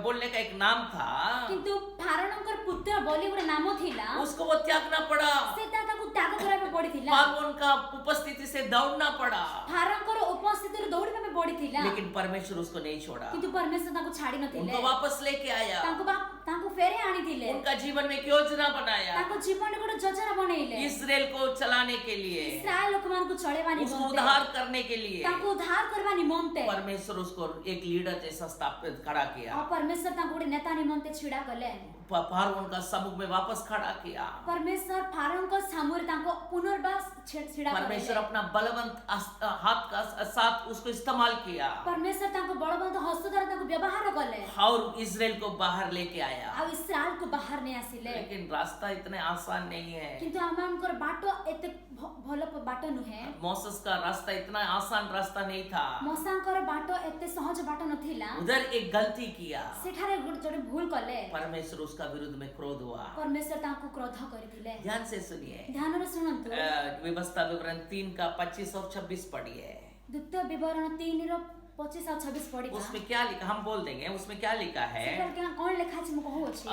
बोलने का एक नाम था, किंतु फारणकर पुत्र बोली गोटे नाम थिला, उसको वो त्यागना पड़ा। से ताको त्याग करबा पड़ी थिला। पार्वन का उपस्थिति से दौड़ना पड़ा, फारणकर उपस्थिति रे दौड़बा पे पड़ी थिला, लेकिन परमेश्वर उसको नहीं छोड़ा, किंतु परमेश्वर ताको छाड़ी न थिले। उनको वापस लेके आया, ताको फेरे आनी थिले, उनका जीवन में एक योजना बनाया, ताको जीवन रे गोटे योजना बनैले, इस्राएल को चलाने के लिए, इस्राएल लोकमान को चलेबा उसको निमंते, उद्धार करने के लिए ताको उद्धार करबा निमंते परमेश्वर उसको एक लीडर जैसा स्थापित खड़ा किया। और परमेश्वर ताको गोटे नेता निमंते छिड़ा कले। फारौन का सम्मुख में वापस खड़ा किया। परमेश्वर फारोन को सामूर तांको पुनर्वास छिड़ा परमेश्वर अपना बलवंत हाथ का साथ उसको इस्तेमाल किया परमेश्वर तांको बळवंत हस्त द्वारा तांको व्यवहार कले और इजराइल को बाहर लेके आया। आ इस्राएल को बाहर नहीं आसिले लेकिन रास्ता इतने आसान नहीं है। किंतु आमानकर बाटो एते भलो बाटो नुहे। मोसेस का रास्ता इतना आसान रास्ता नहीं था। मोसांकर बाटो एते सहज बाटो नथिला। उधर एक गलती किया, सेठारे जोडे भूल कले, परमेश्वर उसका विरुद्ध में क्रोध हुआ। परमेश्वर तांको क्रोध करथिले। ध्यान से सुनिए, ध्यान रे सुनंतु। व्यवस्था विवरण 3 का 25 और 26 पढ़िए। द्वितीय विवरण 3 रो 25 और 26 पढ़ी। उसमें क्या लिखा, हम बोल देंगे उसमें क्या लिखा है। कौन लिखा छै मको होछि?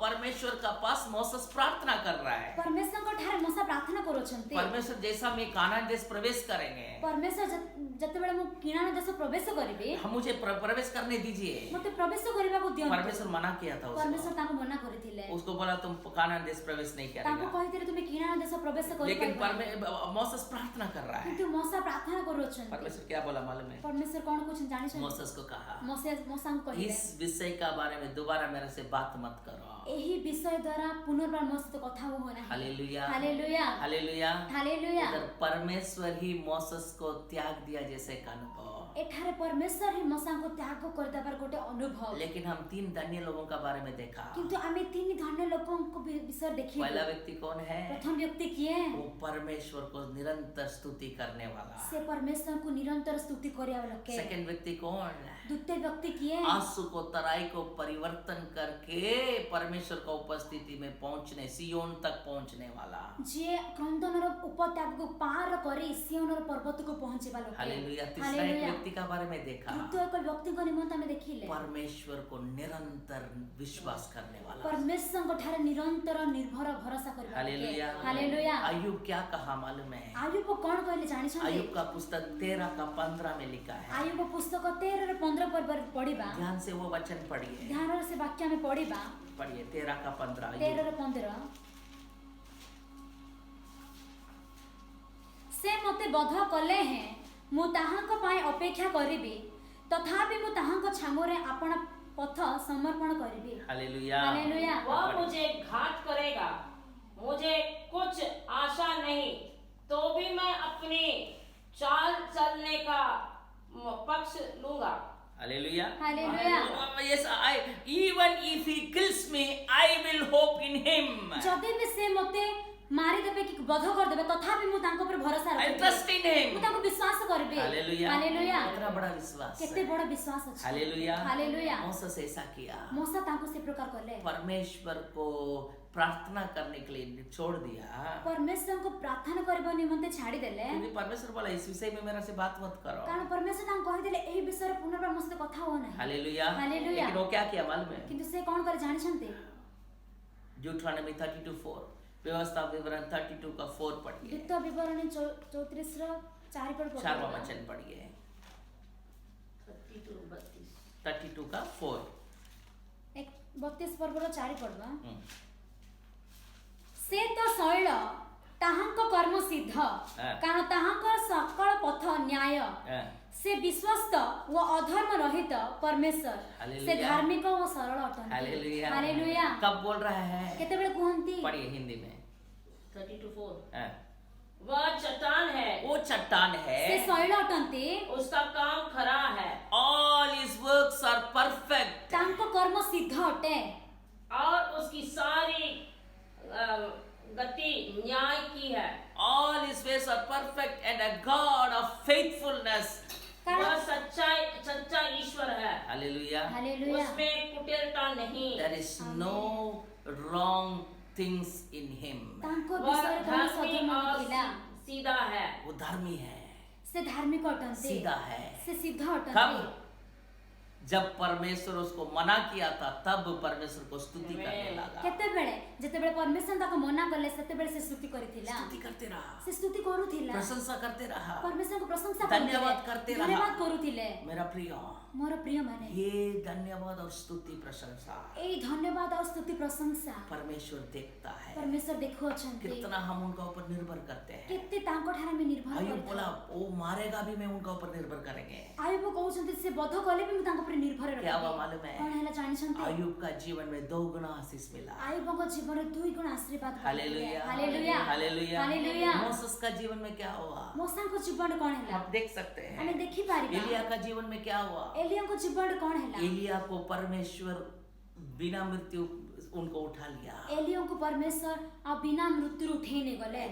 परमेश्वर का पास मोसेस प्रार्थना कर रहा है। परमेश्वर को ठारे मोसा प्रार्थना करो छंती। परमेश्वर जैसा मैं कानान देश प्रवेश करेंगे, परमेश्वर जते बेले मु किनान देश प्रवेश करिबे, हम मुझे प्रवेश करने दीजिए, मते प्रवेश करबा को दियौ। परमेश्वर मना किया था उसको। परमेश्वर ताको मना करथिले। उसको बोला तुम कानान देश प्रवेश नहीं करेगा। ताको कहिथिले तुम किनान देश प्रवेश करिबा। लेकिन मोसेस प्रार्थना कर रहा है। किंतु मोसा प्रार्थना करो छंती। परमेश्वर क्या बोला मालूम है? परमेश्वर कौन कुछ जानि छन? मोसेस को कहा, मोसा को कहिले, इस विषय का बारे में दोबारा मेरे से बात मत करो। एही विषय द्वारा पुनर्बार मोसे तो कथा हो ना। Hallelujah, hallelujah, hallelujah, hallelujah. उधर परमेश्वर ही मोसेस को त्याग दिया जैसे का अनुभव। एठारे परमेश्वर ही मोसा को त्याग कर देबार गोटे अनुभव। लेकिन हम 3 धन्य लोगों का बारे में देखा। किंतु आमे 3 धन्य लोगों को विषय देखिए। पहला व्यक्ति कौन है? प्रथम व्यक्ति किए? वो परमेश्वर को निरंतर स्तुति करने वाला। से परमेश्वर को निरंतर स्तुति करे वाला के। सेकंड व्यक्ति कौन? द्वितीय व्यक्ति किए? आंसू को तराई को परिवर्तन करके परमेश्वर का उपस्थिति में पहुंचने, सियोन तक पहुंचने वाला। जे क्रंदनर उपत्याग को पार करे सियोनर पर्वत को पहुंचे वाला के। हालेलुया। तीसरा एक व्यक्ति का बारे में देखा। तृतीय को व्यक्ति को निमंत्रण में देखिले। परमेश्वर को निरंतर विश्वास करने वाला। परमेश्वर को ठारे निरंतर निर्भर भरोसा करे वाला के। Hallelujah, hallelujah. अय्यूब क्या कहा मालूम है? अय्यूब को कौन कहले जानि छन? अय्यूब का पुस्तक 13 का 15 में लिखा है। अय्यूब पुस्तक 13 रे 15 पर पढ़िबा। ध्यान से वो वचन पढ़िए। ध्यान से वाक्य में पढ़िबा। पढ़िए 13 का 15। 13 रे 15। से मते बध कले हैं, मु ताहांक पाए अपेक्षा करिबी, तथापि मु ताहांक छामरे आपण पथ समर्पण करिबी। Hallelujah, hallelujah. वह मुझे घात करेगा, मुझे कुछ आशा नहीं, तो भी मैं अपनी चाल चलने का पक्ष लूंगा। Hallelujah, hallelujah. Yes, even if he kills me, I will hope in him. जदि भी से मते मारी देबे कि बध कर देबे, तथापि मु तांको पर भरोसा I रखिबी। trust in him. मु तांको विश्वास करबे। Hallelujah, hallelujah. कितना बड़ा विश्वास। केते बड़ा विश्वास अछि। Hallelujah, hallelujah. मोसेस ऐसा किया। मोसा तांको से प्रकार करले। परमेश्वर को प्रार्थना करने के लिए छोड़ दिया। परमेश्वर को प्रार्थना करबा निमंते छाड़ी देले। क्योंकि परमेश्वर बोला इस विषय में मेरा से बात मत करो। कारण परमेश्वर तांको कहि देले एही विषय रे पुनर्बार मोसे कथा हो नाही। Hallelujah, hallelujah. लेकिन वो क्या किया मालूम है? किंतु से कौन करे जानि छन्ते? ड्यूटरॉनमी 32:4, व्यवस्था विवरण 32 का 4 पढ़िए। द्वितीय विवरण 34 रो 4 पर पढ़िए। 4वां वचन पढ़िए। 32 का 4। 32 पर्व रो 4 पढ़बा। से तो शैल ताहांक कर्म सिद्ध, कारण ताहांक सकल पथ न्याय। से विश्वस्त व अधर्म रहित परमेश्वर, से धार्मिक व सरल अटंती। Hallelujah, hallelujah. कब बोल रहा है? केते बेले कहंती? पढ़िए हिंदी में। 32:4। वह चट्टान है, वो चट्टान है, से शैल अटंती, उसका काम खरा है, all his works are perfect, तांको कर्म सिद्ध अटे, और उसकी सारी गति न्याय की है। all his ways are perfect and a God of faithfulness. वह सच्चा ईश्वर है। Hallelujah, hallelujah. उसमें कुटिलता नहीं। there is no wrong things in him. तांको वह विषय कोन धर्मी सधर्म और नथिला, सीधा है। वो धर्मी है, से धार्मिक अटंती, सीधा है। से सिद्ध अटंती। कब? जब परमेश्वर उसको मना किया था तब परमेश्वर को स्तुति करने लगा। केते बेले जते बेले परमेश्वर ताको मना करले सेते बेले से स्तुति करिथिला, स्तुति करते रहा, से स्तुति करूथिला, प्रशंसा करते रहा, परमेश्वर को प्रशंसा धन्यवाद करते रहा। धन्यवाद करूथिले। मेरा प्रिय, मोर प्रिय माने ये धन्यवाद और स्तुति प्रशंसा ए धन्यवाद और स्तुति प्रशंसा परमेश्वर देखता है। परमेश्वर देखो छन्ते, कितना हम उनका ऊपर निर्भर करते हैं। केते तांको ठारे में निर्भर अय्यूब करथि। बोला वो मारेगा भी मैं उनका ऊपर निर्भर करेंगे। आयुब कहउछन्ते से बध कले भी मु तांको पर ऊपर निर्भर रहिबे। क्या हुआ मालूम है? कोन हैला जानि छन्ते? अय्यूब का जीवन में 2 गुना आशीष मिला। अय्यूबको जीवन रे 2 गुण आशीर्वाद। Hallelujah, hallelujah, hallelujah, hallelujah. Moses का जीवन में क्या हुआ? मोसाको जीवन कोन हैला? आप देख सकते हैं। हमें देखि पारिबा। एलिया का जीवन में क्या हुआ? एलियाको जीवन कोन हैला? एलिया को परमेश्वर बिना मृत्यु उनको उठा लिया। एलियाको परमेश्वर आ बिना मृत्यु उठेने गले।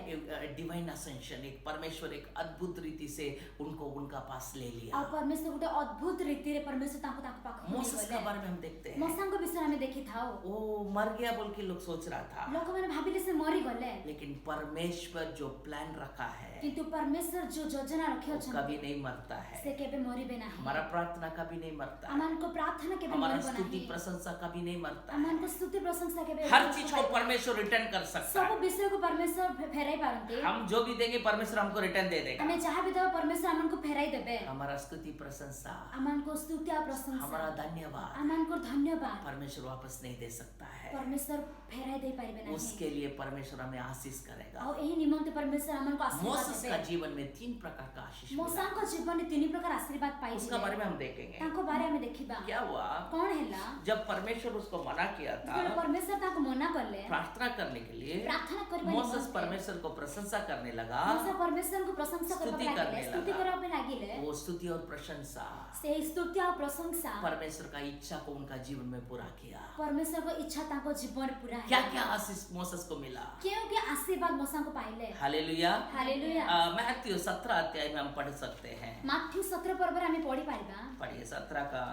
डिवाइन असेंशन, एक परमेश्वर एक अद्भुत रीति से उनको उनका पास ले लिया। आ परमेश्वर गुटे अद्भुत रीति रे परमेश्वर ताको ताको पाख मोसेस के बारे में हम देखते हैं। मोसाको विषय हमें देखि थाओ। वो मर गया बोल के लोग सोच रहा था, लोक माने भाबिले से मरि गले। लेकिन परमेश्वर जो प्लान रखा है, किंतु परमेश्वर जो योजना रखे वो कभी नहीं मरता है। से केबे मरिबे नाही। हमारा प्रार्थना कभी नहीं मरता है। अमान को प्रार्थना केबे हमारा मरिबे स्तुति नाही। प्रशंसा कभी नहीं मरता अमान है। को स्तुति प्रशंसा केबे हर चीज को परमेश्वर रिटर्न कर सकता सब है। विषय को परमेश्वर फेराई पारंते। हम जो भी देंगे परमेश्वर हमको रिटर्न दे देगा। हमें जहाँ भी दो परमेश्वर अमान को फेराई देबे। हमारा स्तुति प्रशंसा, अमान को स्तुति और प्रशंसा, हमारा धन्यवाद अमान को धन्यवाद परमेश्वर वापस नहीं दे सकता है। परमेश्वर फेराई दे पारिबे नाही। उसके लिए परमेश्वर हमें आशीष करेगा। और यही निमंत परमेश्वर अमान को आशीर्वाद मोसेस का देबे। जीवन में 3 प्रकार का आशीष मिला। मोसाको जीवन में 3 प्रकार आशीर्वाद पाई। उसका बारे में हम देखेंगे। ताको बारे में देखिबा। क्या हुआ? कौन हैला? जब परमेश्वर उसको मना किया था जब परमेश्वर ताको मना करले प्रार्थना करने के लिए, प्रार्थना करबे मोसेस परमेश्वर को प्रशंसा करने लगा। मोसा परमेश्वर को प्रशंसा स्तुति करबे करने लागिले। स्तुति लगा। करबे लागिले। वो स्तुति और प्रशंसा से स्तुति और प्रशंसा परमेश्वर का इच्छा को उनका जीवन में पूरा किया। परमेश्वर को इच्छा ताको जीवन पूरा है। क्या क्या आशीष मोसेस को मिला? क्योंकि आशीर्वाद मोसा को पाइले। Hallelujah, hallelujah. मैथ्यू 17 अध्याय में हम पढ़ सकते हैं। माथ्यू 17 पर्व रे हमें पढ़ी पारिबा। पढ़िए 17 का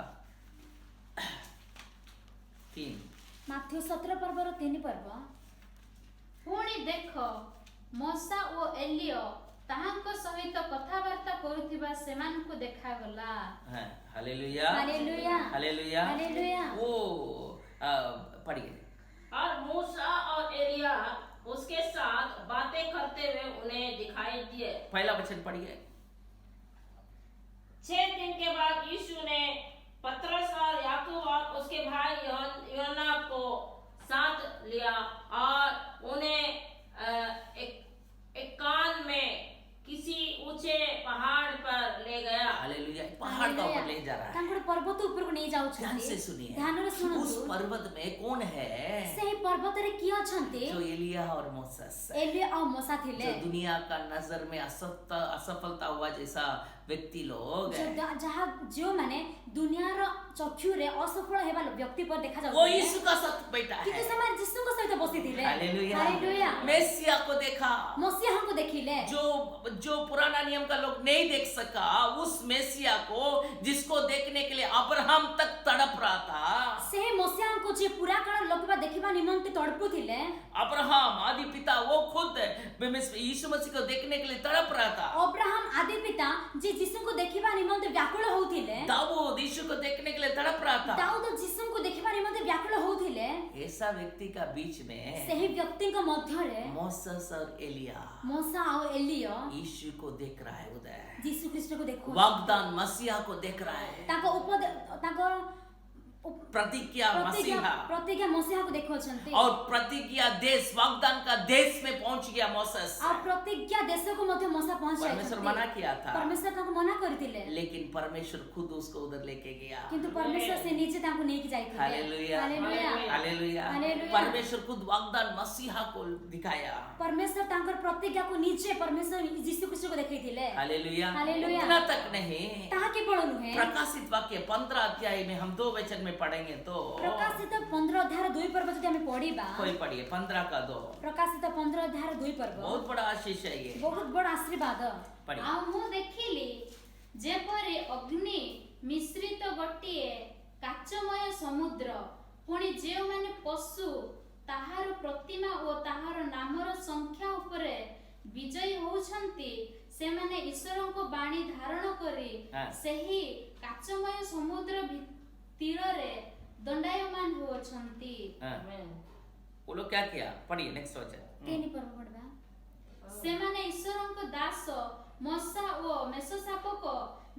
3। माथ्यू 17 पर्व रो 3 पर्व। पुणी देख मोसा ओ एलियो ताहांको सहित कथावार्ता करुथिबा सेमानकु देखागला। Hallelujah, hallelujah, hallelujah, hallelujah. वो पढ़िए। और मूसा और एलिया उसके साथ बातें करते हुए उन्हें दिखाई दिए। पहला वचन पढ़िए। 6 दिन के बाद यीशु ने पतरस और याकूब और उसके भाई यूहन्ना को साथ लिया और उन्हें एक कान में किसी ऊंचे पहाड़ पर ले गया। हालेलुया, पहाड़ का ऊपर ले जा रहा है। तांको पर्वत ऊपर को नहीं जाउ छथि। ध्यान से सुनिए। ध्यान रे सुनतु। उस पर्वत में कौन है? सही पर्वत रे किया छन्ते? जो एलिया और मोसेस, एलिया और मोसा थिले। जो दुनिया का नजर में असफलता हुआ जैसा व्यक्ति लोग, जहाँ जो माने दुनिया रो चक्षु रे असफल हेबा व्यक्ति पर देखा जाउ। वो यीशु का साथ बैठा है। किंतु समाज जिसु को सहित बसी थिले। Hallelujah, hallelujah. मेसिया को देखा। मसीहा हमको देखिले। जो पुराना नियम का लोग नहीं देख सका, उस मेसिया को जिसको देखने के लिए अब्राहम तक तड़प रहा था। से मसीहा को जे पूरा काल लोकबा देखिबा निमंते तड़पु थिले। अब्राहम आदि पिता वो खुद यीशु मसीह को देखने के लिए तड़प रहा था। अब्राहम आदि पिता जे यीशु को देखिबा निमंते व्याकुल होउथिले। दाऊद यीशु को देखने के लिए तड़प रहा था। दाऊद यीशु को देखिबा निमंते व्याकुल होउथिले। ऐसा व्यक्ति का बीच में सही व्यक्ति को मध्य रे मोसेस और एलिया, मोसा और एलिया यीशु को देख रहा है। उदय यीशु ख्रीष्ट को देखो। वाग्दान मसीहा को देख रहा है। ताको ताको प्रतिज्ञा मसीहा, प्रतिज्ञा मसीहा को देखो छन्ते। और प्रतिज्ञा देश, वाग्दान का देश में पहुंच गया मोसेस। और प्रतिज्ञा देश को मध्य मोसा पहुंच जाय। परमेश्वर मना किया था। परमेश्वर ताको मना करथिले। लेकिन परमेश्वर खुद उसको उधर लेके गया। किंतु परमेश्वर से नीचे ताको नेकी जायथिले। Hallelujah, hallelujah, hallelujah. हालेलुया। परमेश्वर खुद वाग्दान मसीहा को दिखाया। परमेश्वर तांकर प्रतिज्ञा को नीचे परमेश्वर यीशु ख्रीष्ट को देखैथिले। Hallelujah, hallelujah. इतना तक नहीं, ताहा के पढ़नु है। प्रकाशित वाक्य 15 अध्याय में हम 2 वचन में पढ़ेंगे तो प्रकाशित 15 अध्याय 2 पर्व जदि हमें पढ़िबा। कोई पढ़िए 15 का 2। प्रकाशित 15 अध्याय 2 पर्व। बहुत बड़ा आशीष है ये। बहुत बड़ा आशीर्वाद। पढ़िए। आ मु देखिली जेपरि अग्नि मिश्रित गोटिए काचमय समुद्र, पुणी जे माने पशु ताहार प्रतिमा ओ ताहार नामर संख्या उपरे विजयी होउछंती, से माने ईश्वर को बाणी धारण करी सही काचमय समुद्र तीरे दंडायमान होछंती। वो लोग क्या किया? पढ़िए नेक्स्ट वचन। 3 पर्व पढ़बा। से माने ईश्वर को दास मोसा ओ मेसोसापक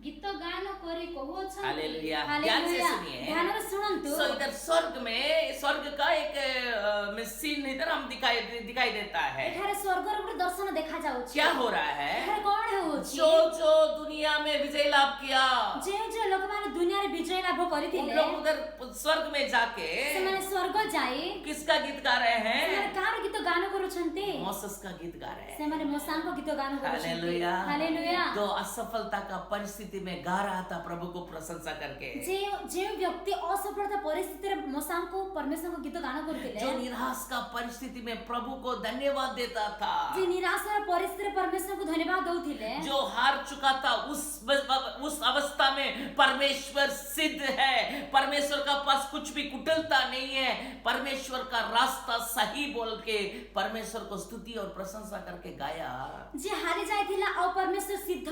गीत गान करी कहउछंती। हालेलुया, ध्यान से सुनिए। ध्यान से सुनंतु। सो इधर स्वर्ग का एक सीन इधर हम दिखाई देता है। एठारे स्वर्ग रो गुटे दर्शन देखा जाउछि। क्या हो रहा है? एठारे कोन होउछि? जो दुनिया में विजय लाभ किया, जे लोक माने दुनिया रे विजय लाभ उन करिथिले लोग उधर स्वर्ग में जाके से माने स्वर्ग जाई किसका गीत गा रहे से माने हैं? कार गीत गान करूछन्ते मोसेस का गीत गा रहे से हैं। माने मोसान को गीत गान करूछन्ते हालेलुया। हालेलुया तो असफलता का परिस्थिति में गा रहा था प्रभु को प्रशंसा करके। जे व्यक्ति असफलता परिस्थिति रे मोसान को परमेश्वर को गीत गान करूथिले जो निराश का परिस्थिति में प्रभु को धन्यवाद देता था, जे निराशा परिस्थिति रे परमेश्वर को धन्यवाद दउथिले जो हार चुका था उस अवस्था में परमेश्वर सिद्ध है। परमेश्वर का पास कुछ भी कुटिलता नहीं है। परमेश्वर का रास्ता सही बोल के परमेश्वर को स्तुति और प्रशंसा करके गाया। जे हारि जायथिला और परमेश्वर सिद्ध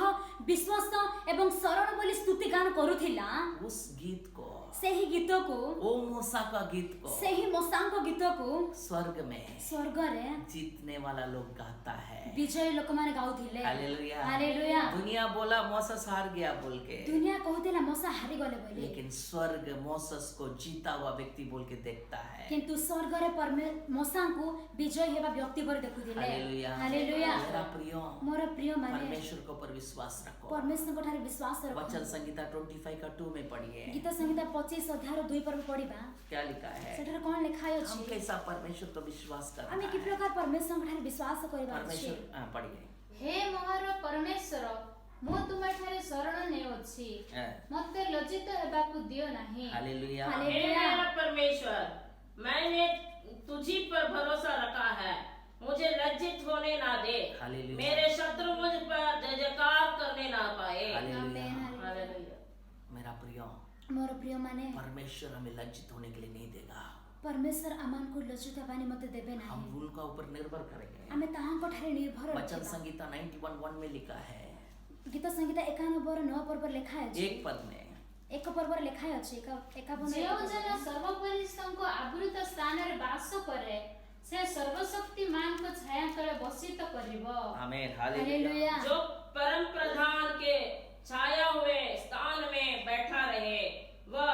विश्वस्त एवं शरण बोली स्तुति गान करूथिला उस गीत को, सेही गीत को ओ मूसा का गीत को सेही मोसांग को गीत को स्वर्ग में स्वर्ग रे जीतने वाला लोग गाता है। विजय लोक माने गाउथिले हालेलुया। हालेलुया। दुनिया बोला मोसेस हार गया बोल के, दुनिया कहूथिला मोसा हारि गले बोली लेकिन स्वर्ग मोसेस को जीता हुआ व्यक्ति बोल के देखता है। किंतु स्वर्ग रे मोसांग को विजय हेबा व्यक्ति पर देखुथिले हालेलुया। हालेलुया। मेरा प्रियो, मोर प्रिय माने परमेश्वर के ऊपर विश्वास रखो। परमेश्वर को ठारे विश्वास रखो। वचन संहिता 25:2 में पढ़िए। गीत संहिता 25 अध्याय 2 पर पढ़िबा क्या लिखा है? सेठारे कोन लिखा हम अछि कैसा परमेश्वर तो विश्वास करना आमे कि है। प्रकार परमेश्वर ठारे विश्वास करबा अछि परमेश्वर पढ़िए। हे मोहर परमेश्वर ମୁଁ ତୁମଠାରେ ଶରଣ ନେଉଛି ମୋତେ ଲଜ୍ଜିତ ହେବାକୁ ଦିଅ ନାହିଁ। हालेलुया। हे मेरा परमेश्वर, मैंने तुझी पर भरोसा रखा है, मुझे लज्जित होने ना दे। हालेलुया। मेरे शत्रु मुझ पर जय जयकार करने ना पाए। हालेलुया। हालेलुया। मेरा प्रियो, मोर प्रिय माने परमेश्वर हमें लज्जित होने के लिए नहीं देगा। परमेश्वर आमान को लज्जित हेबानी मते देबे हम नाही। उनका ऊपर निर्भर करेंगे। आमे ताहां ठारे निर्भर वचन रहिबा। संहिता 91:1 में लिखा है, गीत संहिता 91 पर लिखा अछि। एक पद में एक पर लिखा अछि 51 ଯେଉଁ ଜନ ସର୍ବପରିସ୍ତଙ୍କ ଆବୃତ ସ୍ଥାନରେ ବାସ କରେ ସେ ସର୍ବଶକ୍ତିମାନଙ୍କ ଛାୟା ତଳେ ବସିତ କରିବ। आमीन। हालेलुया। हालेलुया। जो परम प्रधान के छाया हुए स्थान में बैठा रहे वह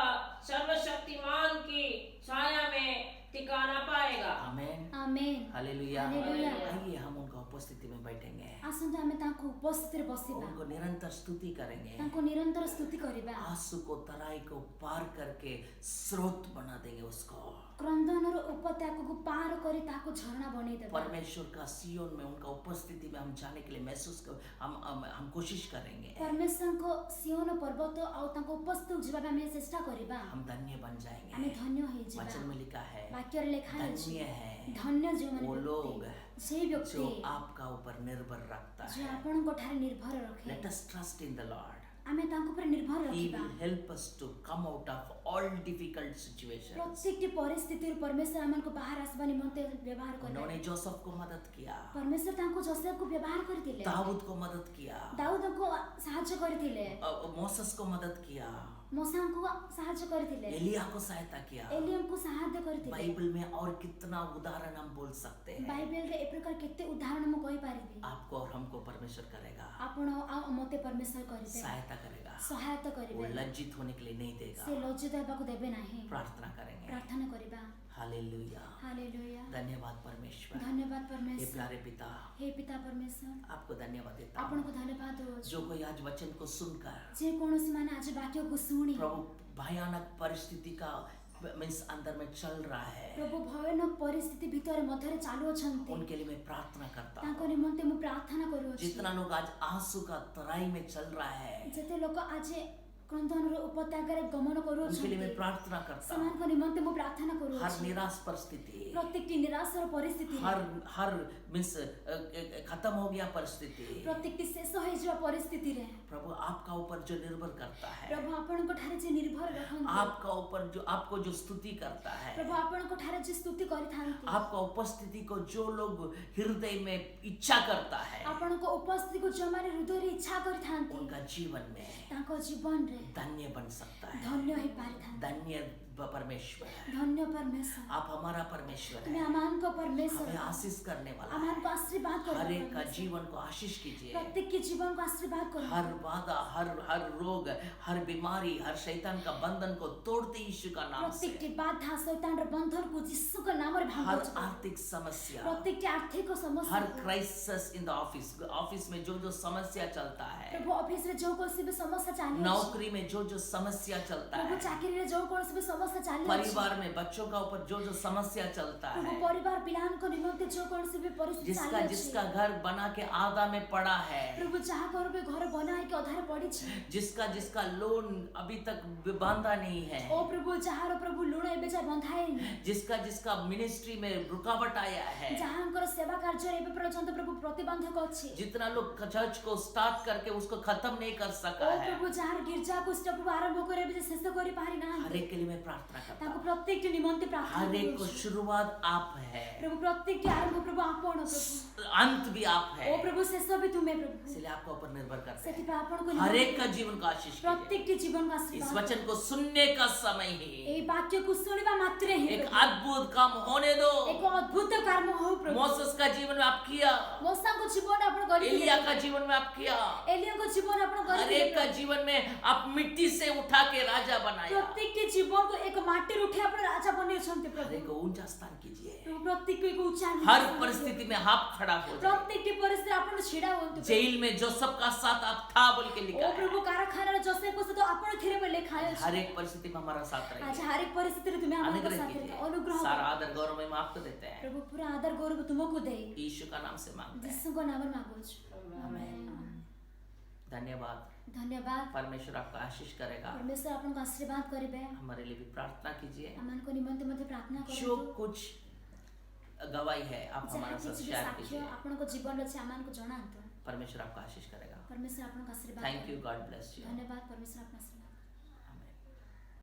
सर्वशक्तिमान की छाया में ठिकाना पाएगा। आमीन। आमेन। हालेलुया। हालेलुया। आइए हम उनका उपस्थिति में बैठेंगे, आसंत आमे तांको उपस्थित रे बसिबा उनको निरंतर स्तुति करेंगे। तांको निरंतर स्तुति करिबा। आंसू को तराई को पार करके स्रोत बना देंगे उसको। क्रंदन र उपत्यका को पार करी ताको झरना बनै देबा। परमेश्वर का सियोन में उनका उपस्थिति में हम जाने के लिए महसूस कर हम कोशिश करेंगे। परमेश्वर को सियोन पर्वत और ताको उपस्थित जीवा में चेष्टा करिबा। हम धन्य बन आमे जाएंगे। धन्य होई जीवा। वचन में लिखा है, वाक्य रे लिखा अछि धन्य है धन्य जो मन वो लोग से व्यक्ति जो आपका ऊपर निर्भर रखता जो है। आपण को ठारे निर्भर रखे। Let us trust in the Lord. आमे तांको पर निर्भर He रखिबा। will help us to come out of all difficult situations. प्रत्येक परिस्थिति रे परमेश्वर आमन को बाहर आसबा निमंते व्यवहार करे। उन्होंने जोसेफ को मदद किया, परमेश्वर तांको जोसेफ को व्यवहार करथिले। दाऊद को मदद किया, दाऊद को सहायता करथिले। मोसेस को मदद किया, मूसा को सहायता करथिले। एलिया को सहायता किया। एलियम को सहायता करथिले। बाइबल में और कितना उदाहरण हम बोल सकते हैं। बाइबल रे ए प्रकार केते उदाहरण म कहि पारिबी। आपको और हमको परमेश्वर करेगा, आपण आ मते परमेश्वर करिबे। सहायता करेगा, सहायता वो करिबे। लज्जित होने के लिए नहीं देगा। से लज्जित हेबाको देबे नाही। प्रार्थना करेंगे। प्रार्थना करिबा। हालेलुया। हालेलुया। धन्यवाद परमेश्वर। धन्यवाद हे परमेश्वर। प्यारे पिता, हे पिता परमेश्वर आपको धन्यवाद देता आपण हूँ। को धन्यवाद दो। जो कोई आज वचन को सुनकर जे कोनोसी माने आज वाक्य को सुनी प्रभु भयानक परिस्थिति का मीन्स अंदर में चल रहा है, प्रभु भयानक परिस्थिति भीतर मध्यरे चालू अछंती उनके लिए मैं प्रार्थना करता हूँ। ताको निमंते मु प्रार्थना करू अछि। जितना लोग आज आंसू का तराई में चल रहा है, जते लोक आज क्रंदन रो उपत्यका रे गमन करू उनके लिए मैं अछंती प्रार्थना करता समान हूँ। को निमंते मु प्रार्थना करू हर अछि। निराश परिस्थिति, प्रत्येक निराश रो परिस्थिति हर मीन्स खत्म हो गया परिस्थिति, प्रत्येक शेष होई जवा परिस्थिति रे प्रभु आपका ऊपर जो निर्भर करता है, प्रभु आपण को ठारे जे निर्भर रखन आपका ऊपर जो आपको जो स्तुति करता है, प्रभु आपण को ठारे जे स्तुति करिथांती आपका उपस्थिति को जो लोग हृदय में इच्छा करता है, आपण को उपस्थिति को जमारे हृदय रे इच्छा करिथांती उनका जीवन में ताको जीवन रे धन्य बन सकता है। धन्य होई पारिथांती धन्य परमेश्वर है, धन्य परमेश्वर, आप हमारा परमेश्वर तुम्ही है, आम्हांको परमेश्वर, हमें आशीष करने वाला आम्हांको है। आशीर्वाद करो हर एक का परमेश्वर। जीवन को आशीष कीजिए। प्रत्येक के जीवन को आशीर्वाद करो। हर बाधा, हर रोग, हर बीमारी, हर शैतान का बंधन को तोड़ते यीशु का नाम से। प्रत्येक की बाधा शैतान रे बंधन को यीशु का नाम रे हर भांगो। आर्थिक समस्या, प्रत्येक की आर्थिक समस्या, हर क्राइसिस इन द ऑफिस में जो समस्या चलता है, प्रभु ऑफिस रे जो कोसी भी समस्या चाली, नौकरी में जो समस्या चलता प्रभु है, चाकरी रे जो कोसी भी समस्या चाली, परिवार में बच्चों का ऊपर जो समस्या चलता प्रभु है, परिवार पिलान को निमंत्रित जो कोसी भी परिस्थिति चाली, जिसका घर बना के आधा में पड़ा है, प्रभु जहाँ घर पे घर बनाए के आधार पड़ी छी, जिसका लोन अभी तक बांधा नहीं है, ओ प्रभु जहाँ रो प्रभु लूण एबे जा बंधाए नहीं, जिसका मिनिस्ट्री में रुकावट आया है, जहाँ कर सेवा कार्य एबे पर्यंत प्रभु प्रतिबंधक अछि, जितना लोग चर्च को स्टार्ट करके उसको खत्म नहीं कर सका ओ है, प्रभु जहाँ गिरजा को प्रभु आरंभ करे एबे शेष करि पारि ना, हर एक के लिए मैं प्रार्थना करता ताको हूँ। प्रत्येक के निमंत्रित प्रार्थना हर एक को करूँ। शुरुआत आप है, प्रभु प्रत्येक के आरंभ प्रभु आपण प्रभु, अंत भी आप है, ओ प्रभु शेष भी तुम्हें प्रभु, इसलिए आपका ऊपर निर्भर करते सेति हैं। पे आपण को हर एक का जीवन का आशीष कीजिए। प्रत्येक के जीवन का इस आशीर्वाद, वचन को सुनने का समय ही ए वाक्य को सुनिबा मात्र ही एक प्रभु, अद्भुत काम होने दो। एक अद्भुत कर्म हो प्रभु, मोसेस का जीवन में आप किया, मोसा को जीवन आपण गरि, एलिया का जीवन में आप किया, एलिया को जीवन आपण हर गरि, एक का जीवन में आप मिट्टी से उठा के राजा बनाया। प्रत्येक के जीवन को एक माटी उठे आपण राजा बने छन्ते हर प्रभु, एक को ऊंचा स्थान कीजिए। प्रभु प्रत्येक को एक ऊंचा, हर परिस्थिति में आप खड़ा हो जाए। प्रत्येक की परिस्थिति आपण छिड़ा होंतु, जेल में जोसेफ का साथ आप था बोल के लिखा ओ है। प्रभु कारखाना रे जोसेफ को तो आपण थिरे पे लिखा है, हर एक परिस्थिति में हमारा साथ आज रहिए। हर एक परिस्थिति रे तुम्हें हमारे अनुग्रह साथ कीजिए। रहते, अनुग्रह सारा आदर गौरव में आपको देते हैं। प्रभु पूरा आदर गौरव तुमको दे, यीशु का नाम से मांगते हैं। यीशु को नाम मांगो छी। आमीन। धन्यवाद। धन्यवाद। परमेश्वर आपका आशीष करेगा। परमेश्वर आपन को आशीर्वाद करिबे। हमारे लिए भी प्रार्थना कीजिए। अमन को निमंत्रण मध्य प्रार्थना करो। जो कुछ गवाही है आप हमारा साथ शेयर साक्ष्य कीजिए। आपन को जीवन रचे अमन को जणांतो। परमेश्वर आपका आशीष करेगा। परमेश्वर आपन को आशीर्वाद। Thank you, God bless you. धन्यवाद, परमेश्वर आपका आशीर्वाद।